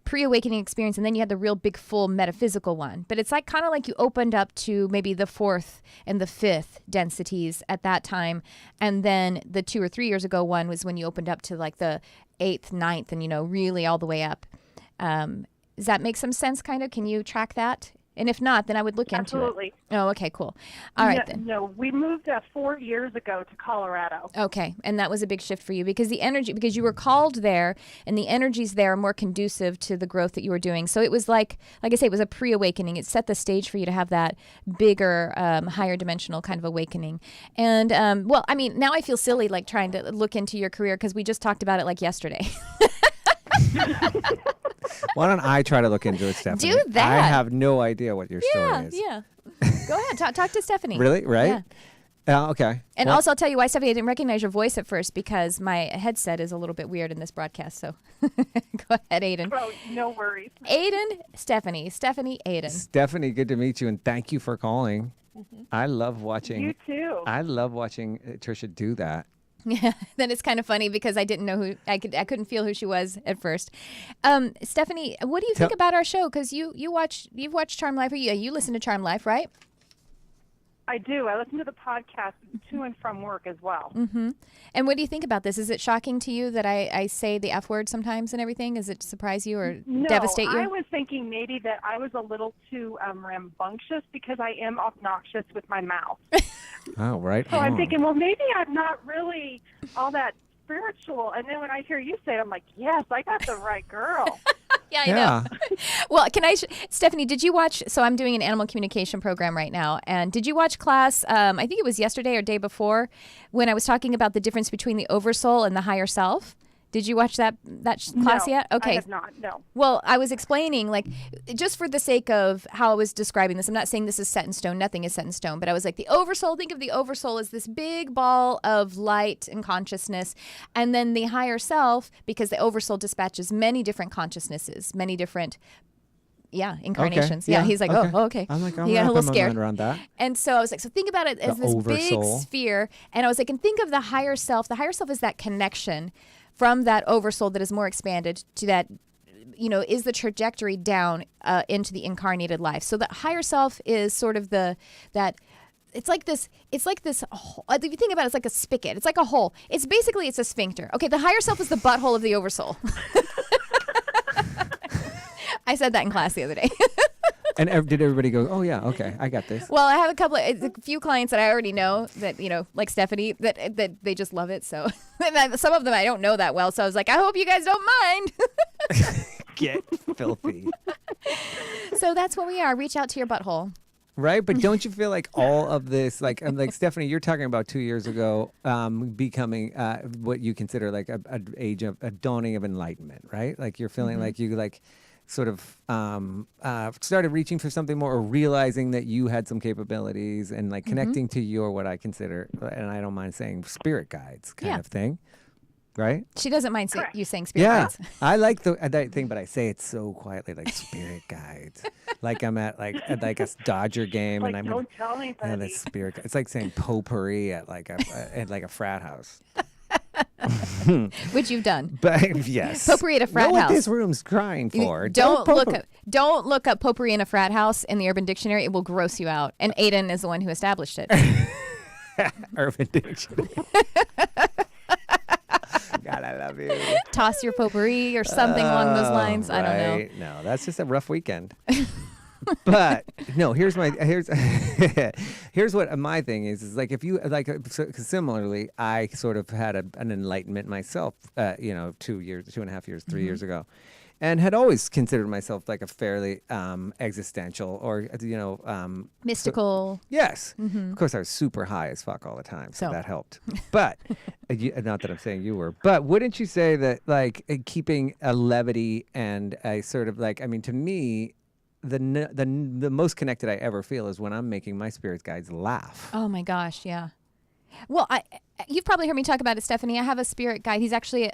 pre-awakening experience, and then you had the real big, full metaphysical one? But it's like kind of like you opened up to maybe the 4th and the 5th densities at that time, and then the 2 or 3 years ago one was when you opened up to like the 8th, 9th, and really all the way up. Does that make some sense, kind of? Can you track that? And if not, then I would look into it. Absolutely. Oh, okay, cool. All right, then. No, we moved 4 years ago to Colorado. Okay, and that was a big shift for you because because you were called there, and the energies there are more conducive to the growth that you were doing. So it was like I say, it was a pre-awakening. It set the stage for you to have that bigger, higher dimensional kind of awakening. And, well, I mean, now I feel silly like trying to look into your career because we just talked about it like yesterday. Why don't I try to look into it, Stephanie? Do that. I have no idea what your story is. Yeah. Go ahead. Talk to Stephanie. Really? Right? Okay. And also, I'll tell you why, Stephanie, I didn't recognize your voice at first because my headset is a little bit weird in this broadcast. So go ahead, Aidan. Oh, no worries. Aidan, Stephanie, Aidan. Stephanie, good to meet you, and thank you for calling. I love watching. You too. I love watching Tricia do that. Yeah, then it's kind of funny because I didn't know who I couldn't feel who she was at first. Stephanie, what do you think about our show? Because you've watched Charm Life, or you listen to Charm Life, right? I do. I listen to the podcast to and from work as well. Mm-hmm. And what do you think about this? Is it shocking to you that I say the F word sometimes and everything? Does it surprise you or devastate you? I was thinking maybe that I was a little too rambunctious because I am obnoxious with my mouth. Oh, right. So I'm thinking, well, maybe I'm not really all that spiritual. And then when I hear you say it, I'm like, yes, I got the right girl. Yeah, I know. Well, Stephanie, did you watch, so I'm doing an animal communication program right now, and did you watch class, I think it was yesterday or day before, when I was talking about the difference between the Oversoul and the higher self? Did you watch that class yet? Okay. I have not, no. Well, I was explaining, like, just for the sake of how I was describing this, I'm not saying this is set in stone, nothing is set in stone, but I was like, the Oversoul, think of the Oversoul as this big ball of light and consciousness, and then the higher self, because the Oversoul dispatches many different consciousnesses, many different incarnations. Okay. Yeah, he's like, okay. Oh, okay. I'm like, I'm he got a little my scared mind around that. And so I was like, so think about it as this big sphere, and I was like, and think of the higher self. The higher self is that connection from that Oversoul that is more expanded to that, is the trajectory down into the incarnated life. So the higher self is sort of it's like this, if you think about it, it's like a spigot. It's like a hole. It's a sphincter. Okay, the higher self is the butthole of the Oversoul. I said that in class the other day. And did everybody go, oh, yeah, okay, I got this? Well, I have a few clients that I already know that, like Stephanie, that they just love it. So some of them I don't know that well. So I was like, I hope you guys don't mind. Get filthy. So that's what we are. Reach out to your butthole. Right, but don't you feel like all of this, like Stephanie, you're talking about 2 years ago, becoming what you consider like a dawning of enlightenment, right? Like you're feeling like you sort of started reaching for something more, or realizing that you had some capabilities and like connecting to your, what I consider, and I don't mind saying, spirit guides kind of thing. Right? She doesn't mind you saying spirit guides. Yeah, I like that thing, but I say it so quietly, like spirit guides. Like I'm at like a Dodger game, like, and I'm don't tell anybody. the spirit. It's like saying potpourri at like a frat house. Which you've done. But yes, potpourri at a frat house. What this room's crying for. Don't look up potpourri in a frat house in the Urban Dictionary. It will gross you out. And Aidan is the one who established it. Urban Dictionary. God, I love you. Toss your potpourri or something along those lines. I don't know. No, that's just a rough weekend. But no, here's what my thing is like, if you like, similarly, I sort of had an enlightenment myself, 2.5 years, 3 years ago, and had always considered myself like a fairly existential or mystical. Yes, of course I was super high as fuck all the time, so that helped. But not that I'm saying you were, but wouldn't you say that like keeping a levity and a sort of like, I mean, to me, the most connected I ever feel is when I'm making my spirit guides laugh. Oh my gosh, yeah. Well, you've probably heard me talk about it, Stephanie. I have a spirit guide. He's actually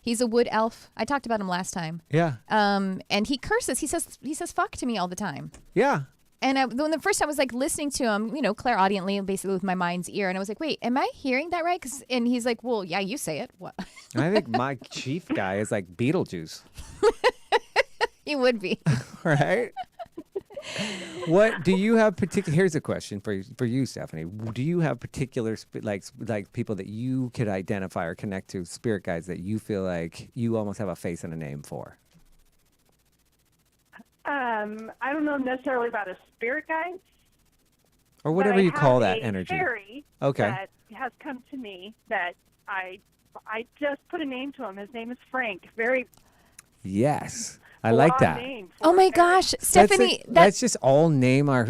he's a wood elf. I talked about him last time. Yeah. And he curses. He says fuck to me all the time. Yeah. And when the first time I was like listening to him, clairaudiently, basically with my mind's ear, and I was like, wait, am I hearing that right? And he's like, well, yeah, you say it. What? I think my chief guy is like Beetlejuice. He would be. Right? What do you have particular? Here's a question for you, Stephanie. Do you have particular like people that you could identify or connect to, spirit guides that you feel like you almost have a face and a name for? I don't know necessarily about a spirit guide, or whatever you call that a energy. Fairy that has come to me that I just put a name to him. His name is Frank. Very. Yes. I like that. Oh my gosh, Stephanie! Let's just all name our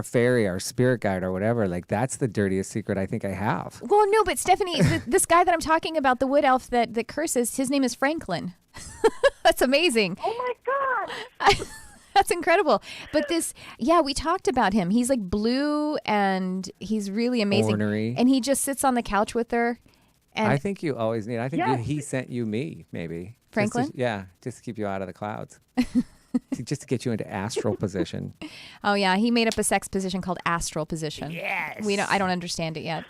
fairy, our spirit guide, or whatever. Like that's the dirtiest secret I think I have. Well, no, but Stephanie, this guy that I'm talking about, the wood elf that curses, his name is Franklin. That's amazing. Oh my God! That's incredible. But we talked about him. He's like blue and he's really amazing. Ornery. And he just sits on the couch with her. And I think you always need, I think he sent you me, maybe. Franklin? Just to keep you out of the clouds. Just to get you into astral position. Oh, yeah. He made up a sex position called astral position. Yes. I don't understand it yet.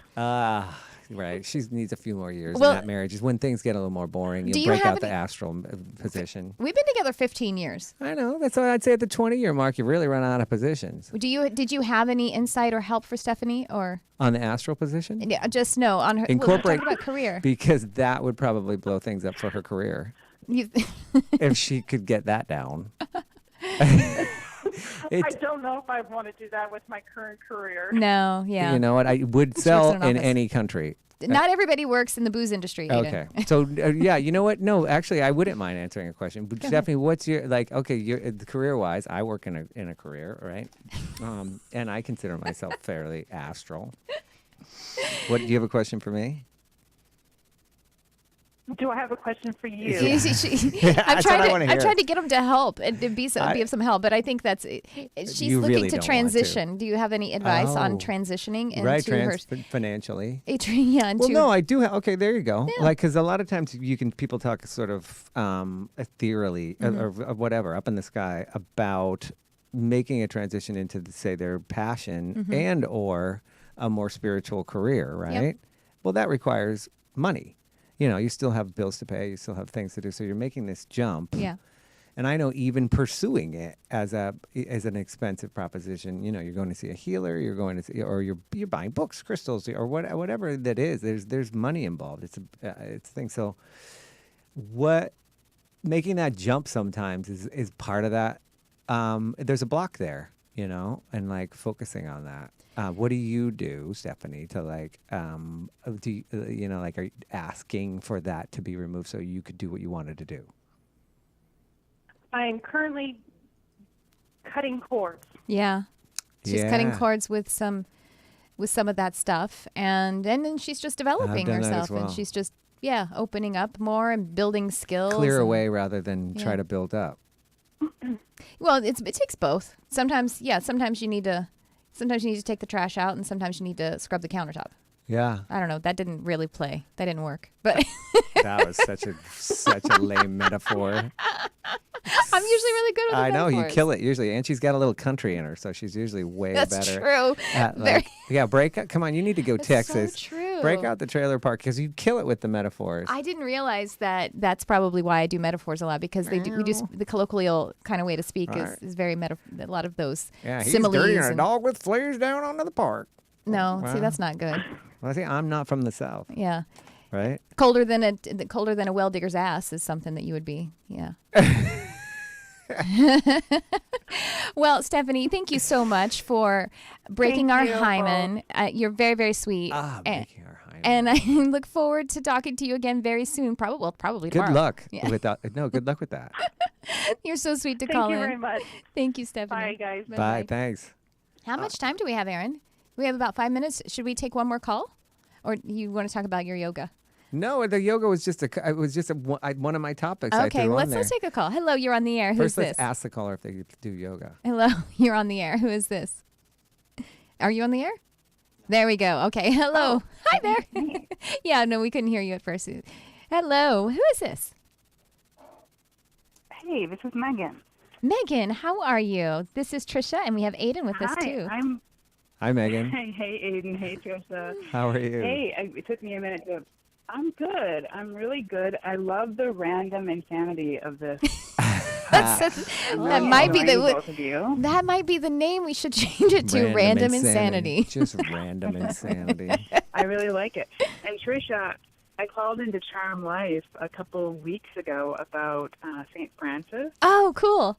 Right. She needs a few more years in that marriage. Is when things get a little more boring. You break out the astral position. We've been together 15 years. I know. That's why I'd say at the 20-year mark, you really run out of positions. Did you have any insight or help for Stephanie or on the astral position? Yeah, just no on her. Incorporate about career because that would probably blow things up for her career if she could get that down. I don't know if I want to do that with my current career. No, yeah. You know what? I would sell in any country. Not everybody works in the booze industry. Aidan. Okay. So, you know what? No, actually, I wouldn't mind answering a question. But Stephanie, what's your, career-wise, I work in a career, right? And I consider myself fairly astral. Do you have a question for me? Do I have a question for you? I'm trying to get him to help and to be of some help, but I think she's looking really to transition. Do you have any advice on transitioning into her financially? No, I do. Okay, there you go. Yeah. Because a lot of times people talk sort of ethereally or whatever up in the sky about making a transition into say their passion and or a more spiritual career, right? Yep. Well, that requires money. You still have bills to pay, you still have things to do. So you're making this jump. Yeah. And I know even pursuing it as an expensive proposition, you're going to see a healer, you're going to see, or you're buying books, crystals, or whatever that is. There's money involved. It's a thing. So making that jump sometimes is part of that. There's a block there, and focusing on that. What do you do, Stephanie, to are you asking for that to be removed so you could do what you wanted to do? I'm currently cutting cords. Yeah. She's cutting cords with some of that stuff. And then she's just developing herself. And she's just, opening up more and building skills. Clear away rather than try to build up. Well, it takes both. Sometimes you need to take the trash out, and sometimes you need to scrub the countertop. Yeah. I don't know. That didn't really play. That didn't work. But that was such a lame metaphor. I'm usually really good with metaphors. You kill it usually, and she's got a little country in her, so she's usually way better. That's true. Break out. Come on, you need to go Texas. So true. Break out the trailer park because you kill it with the metaphors. I didn't realize that's probably why I do metaphors a lot because we do the colloquial kind of way to speak is very a lot of those similes. He's dirty and a dog with flares down onto the park. No, see, that's not good. Well, see, I'm not from the South. Yeah. Right? Colder than a well digger's ass is something that you would be. Yeah. Well, Stephanie, thank you so much for breaking our hymen. You're very, very sweet. Breaking our hymen. And I look forward to talking to you again very soon. Probably tomorrow. Good luck with that. No, good luck with that. You're so sweet to call in. Thank you very much. Thank you, Stephanie. Bye, guys. Bye. Thanks. How much time do we have, Aaron? We have about 5 minutes. Should we take one more call? Or you want to talk about your yoga? No, the yoga was just one of my topics. Okay, let's take a call. Hello, you're on the air. Who's First, this? let's ask the caller if they do yoga. Hello, you're on the air. Who is this? Are you on the air? There we go. Okay, hello. Hi there. Yeah, no, we couldn't hear you at first. Hello, who is this? Hey, this is Megan. Megan, how are you? This is Tricia, and we have Aidan with us too. Hi, Megan. Hey, Aidan. Hey, Tricia. How are you? Hey, it took me a minute to... I'm good. I'm really good. I love the random insanity of this. That might be the name we should change it to. Random insanity. Just random insanity. I really like it. And Tricia, I called into Charm Life a couple of weeks ago about St. Francis. Oh, cool.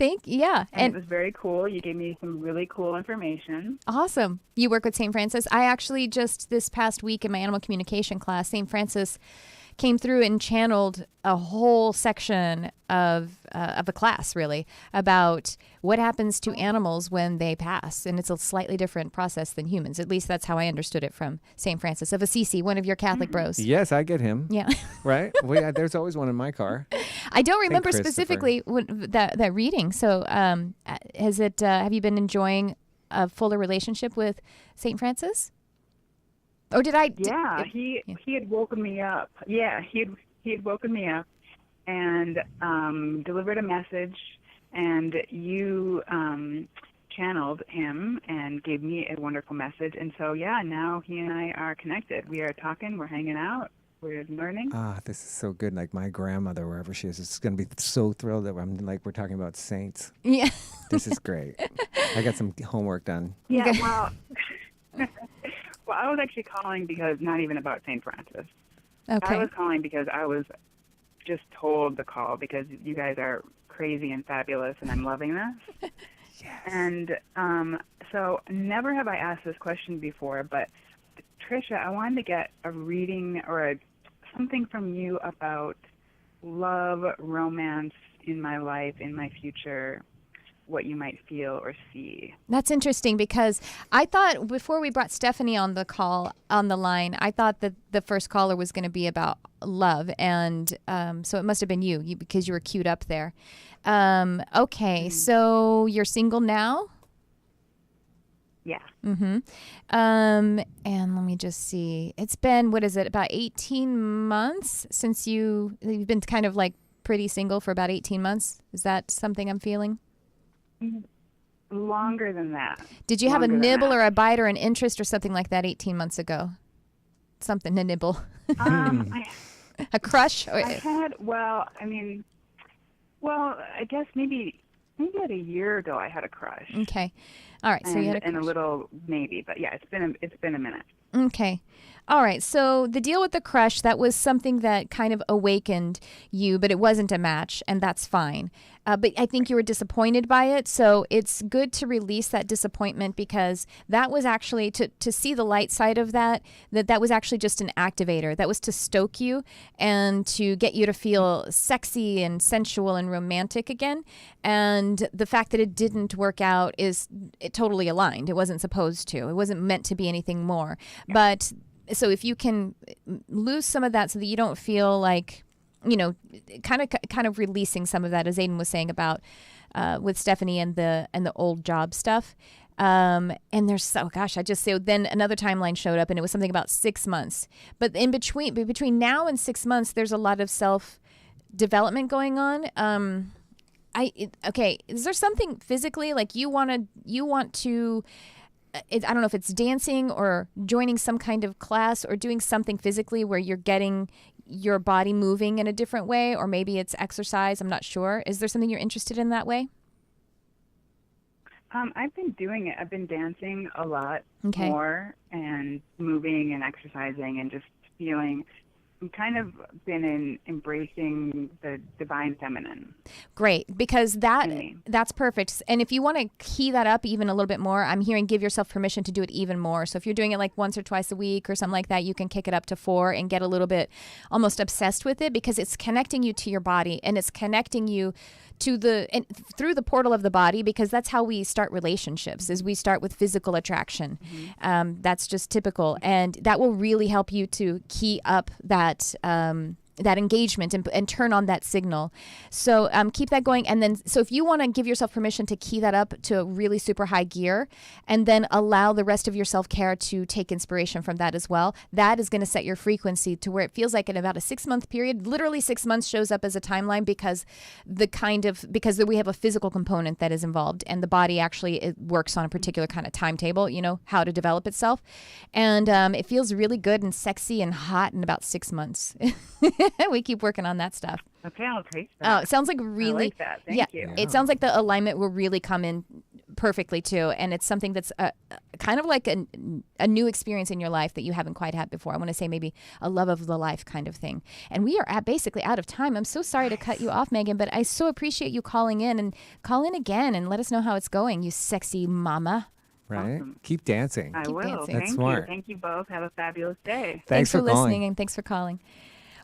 And it was very cool. You gave me some really cool information. Awesome. You work with St. Francis. I actually just this past week in my animal communication class, St. Francis came through and channeled a whole section of a class, really, about what happens to animals when they pass. And it's a slightly different process than humans. At least that's how I understood it from St. Francis of Assisi, one of your Catholic bros. Yes, I get him. Yeah. Right? There's always one in my car. I don't remember specifically that reading. So have you been enjoying a fuller relationship with St. Francis? Or did I? Yeah, he had woken me up. Yeah, he had woken me up and delivered a message, and you channeled him and gave me a wonderful message. And so, yeah, now he and I are connected. We are talking. We're hanging out. We're learning. This is so good. Like my grandmother, wherever she is going to be so thrilled that we're talking about saints. Yeah. This is great. I got some homework done. Yeah, well, well, I was actually calling because not even about St. Francis. Okay. I was calling because I was just told to call because you guys are crazy and fabulous, and I'm loving this. Yes. And so never have I asked this question before, but Tricia, I wanted to get a reading or something from you about love, romance in my life, in my future, what you might feel or see. That's interesting because I thought before we brought Stephanie on the line, I thought that the first caller was going to be about love, and so it must have been you because you were queued up there. Okay, so you're single now? Yeah. Mm-hmm. And let me just see. It's been, what is it, about 18 months since you've been kind of like pretty single for about 18 months? Is that something I'm feeling? Longer than that. Did you have a nibble or a bite or an interest or something like that 18 months ago? Something to nibble. A crush? I had, I guess maybe about a year ago I had a crush. Okay. All right. So you had a crush. And a little maybe, but yeah, it's been a minute. Okay. All right. So the deal with the crush, that was something that kind of awakened you, but it wasn't a match, and that's fine. But I think you were disappointed by it. So it's good to release that disappointment because that was actually to see the light side of that was actually just an activator. That was to stoke you and to get you to feel sexy and sensual and romantic again. And the fact that it didn't work out is totally aligned. It wasn't supposed to. It wasn't meant to be anything more. Yeah. But so if you can lose some of that so that you don't feel like, kind of releasing some of that, as Aidan was saying about with Stephanie and the old job stuff. And there's, then another timeline showed up and it was something about 6 months. But between now and 6 months, there's a lot of self-development going on. Is there something physically like you want to, I don't know if it's dancing or joining some kind of class or doing something physically where you're getting your body moving in a different way, or maybe it's exercise. I'm not sure. Is there something you're interested in that way? I've been doing it. I've been dancing a lot more and moving and exercising and just feeling. I'm kind of been embracing the divine feminine. Great, because that's perfect. And if you want to key that up even a little bit more, I'm hearing give yourself permission to do it even more. So if you're doing it like once or twice a week or something like that, you can kick it up to 4 and get a little bit almost obsessed with it because it's connecting you to your body and it's connecting you to through the portal of the body, because that's how we start relationships, is we start with physical attraction. Mm-hmm. That's just typical. And that will really help you to key up that engagement and turn on that signal. So keep that going. And then, so if you want to give yourself permission to key that up to a really super high gear and then allow the rest of your self-care to take inspiration from that as well, that is going to set your frequency to where it feels like in about a 6-month period, literally 6 months shows up as a timeline because we have a physical component that is involved and the body actually it works on a particular kind of timetable, how to develop itself. And it feels really good and sexy and hot in about 6 months. We keep working on that stuff. Okay, I'll take that. Oh, it sounds like really. I like that. Thank you. It sounds like the alignment will really come in perfectly too, and it's something that's kind of like a new experience in your life that you haven't quite had before. I want to say maybe a love of the life kind of thing. And we are basically out of time. I'm so sorry to cut you off, Megan, but I so appreciate you calling in, and call in again and let us know how it's going, you sexy mama. Right? Awesome. Keep dancing. I will. Dancing. That's Thank smart. you. Thank you both. Have a fabulous day. Thanks for listening calling. and thanks for calling.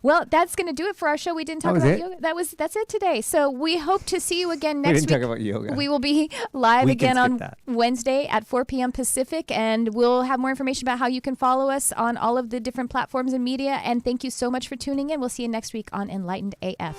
Well, that's going to do it for our show. We didn't talk about yoga. That's it today. So we hope to see you again next week. We didn't talk about yoga. We will be live again on Wednesday at 4 p.m. Pacific, and we'll have more information about how you can follow us on all of the different platforms and media. And thank you so much for tuning in. We'll see you next week on Enlightened AF.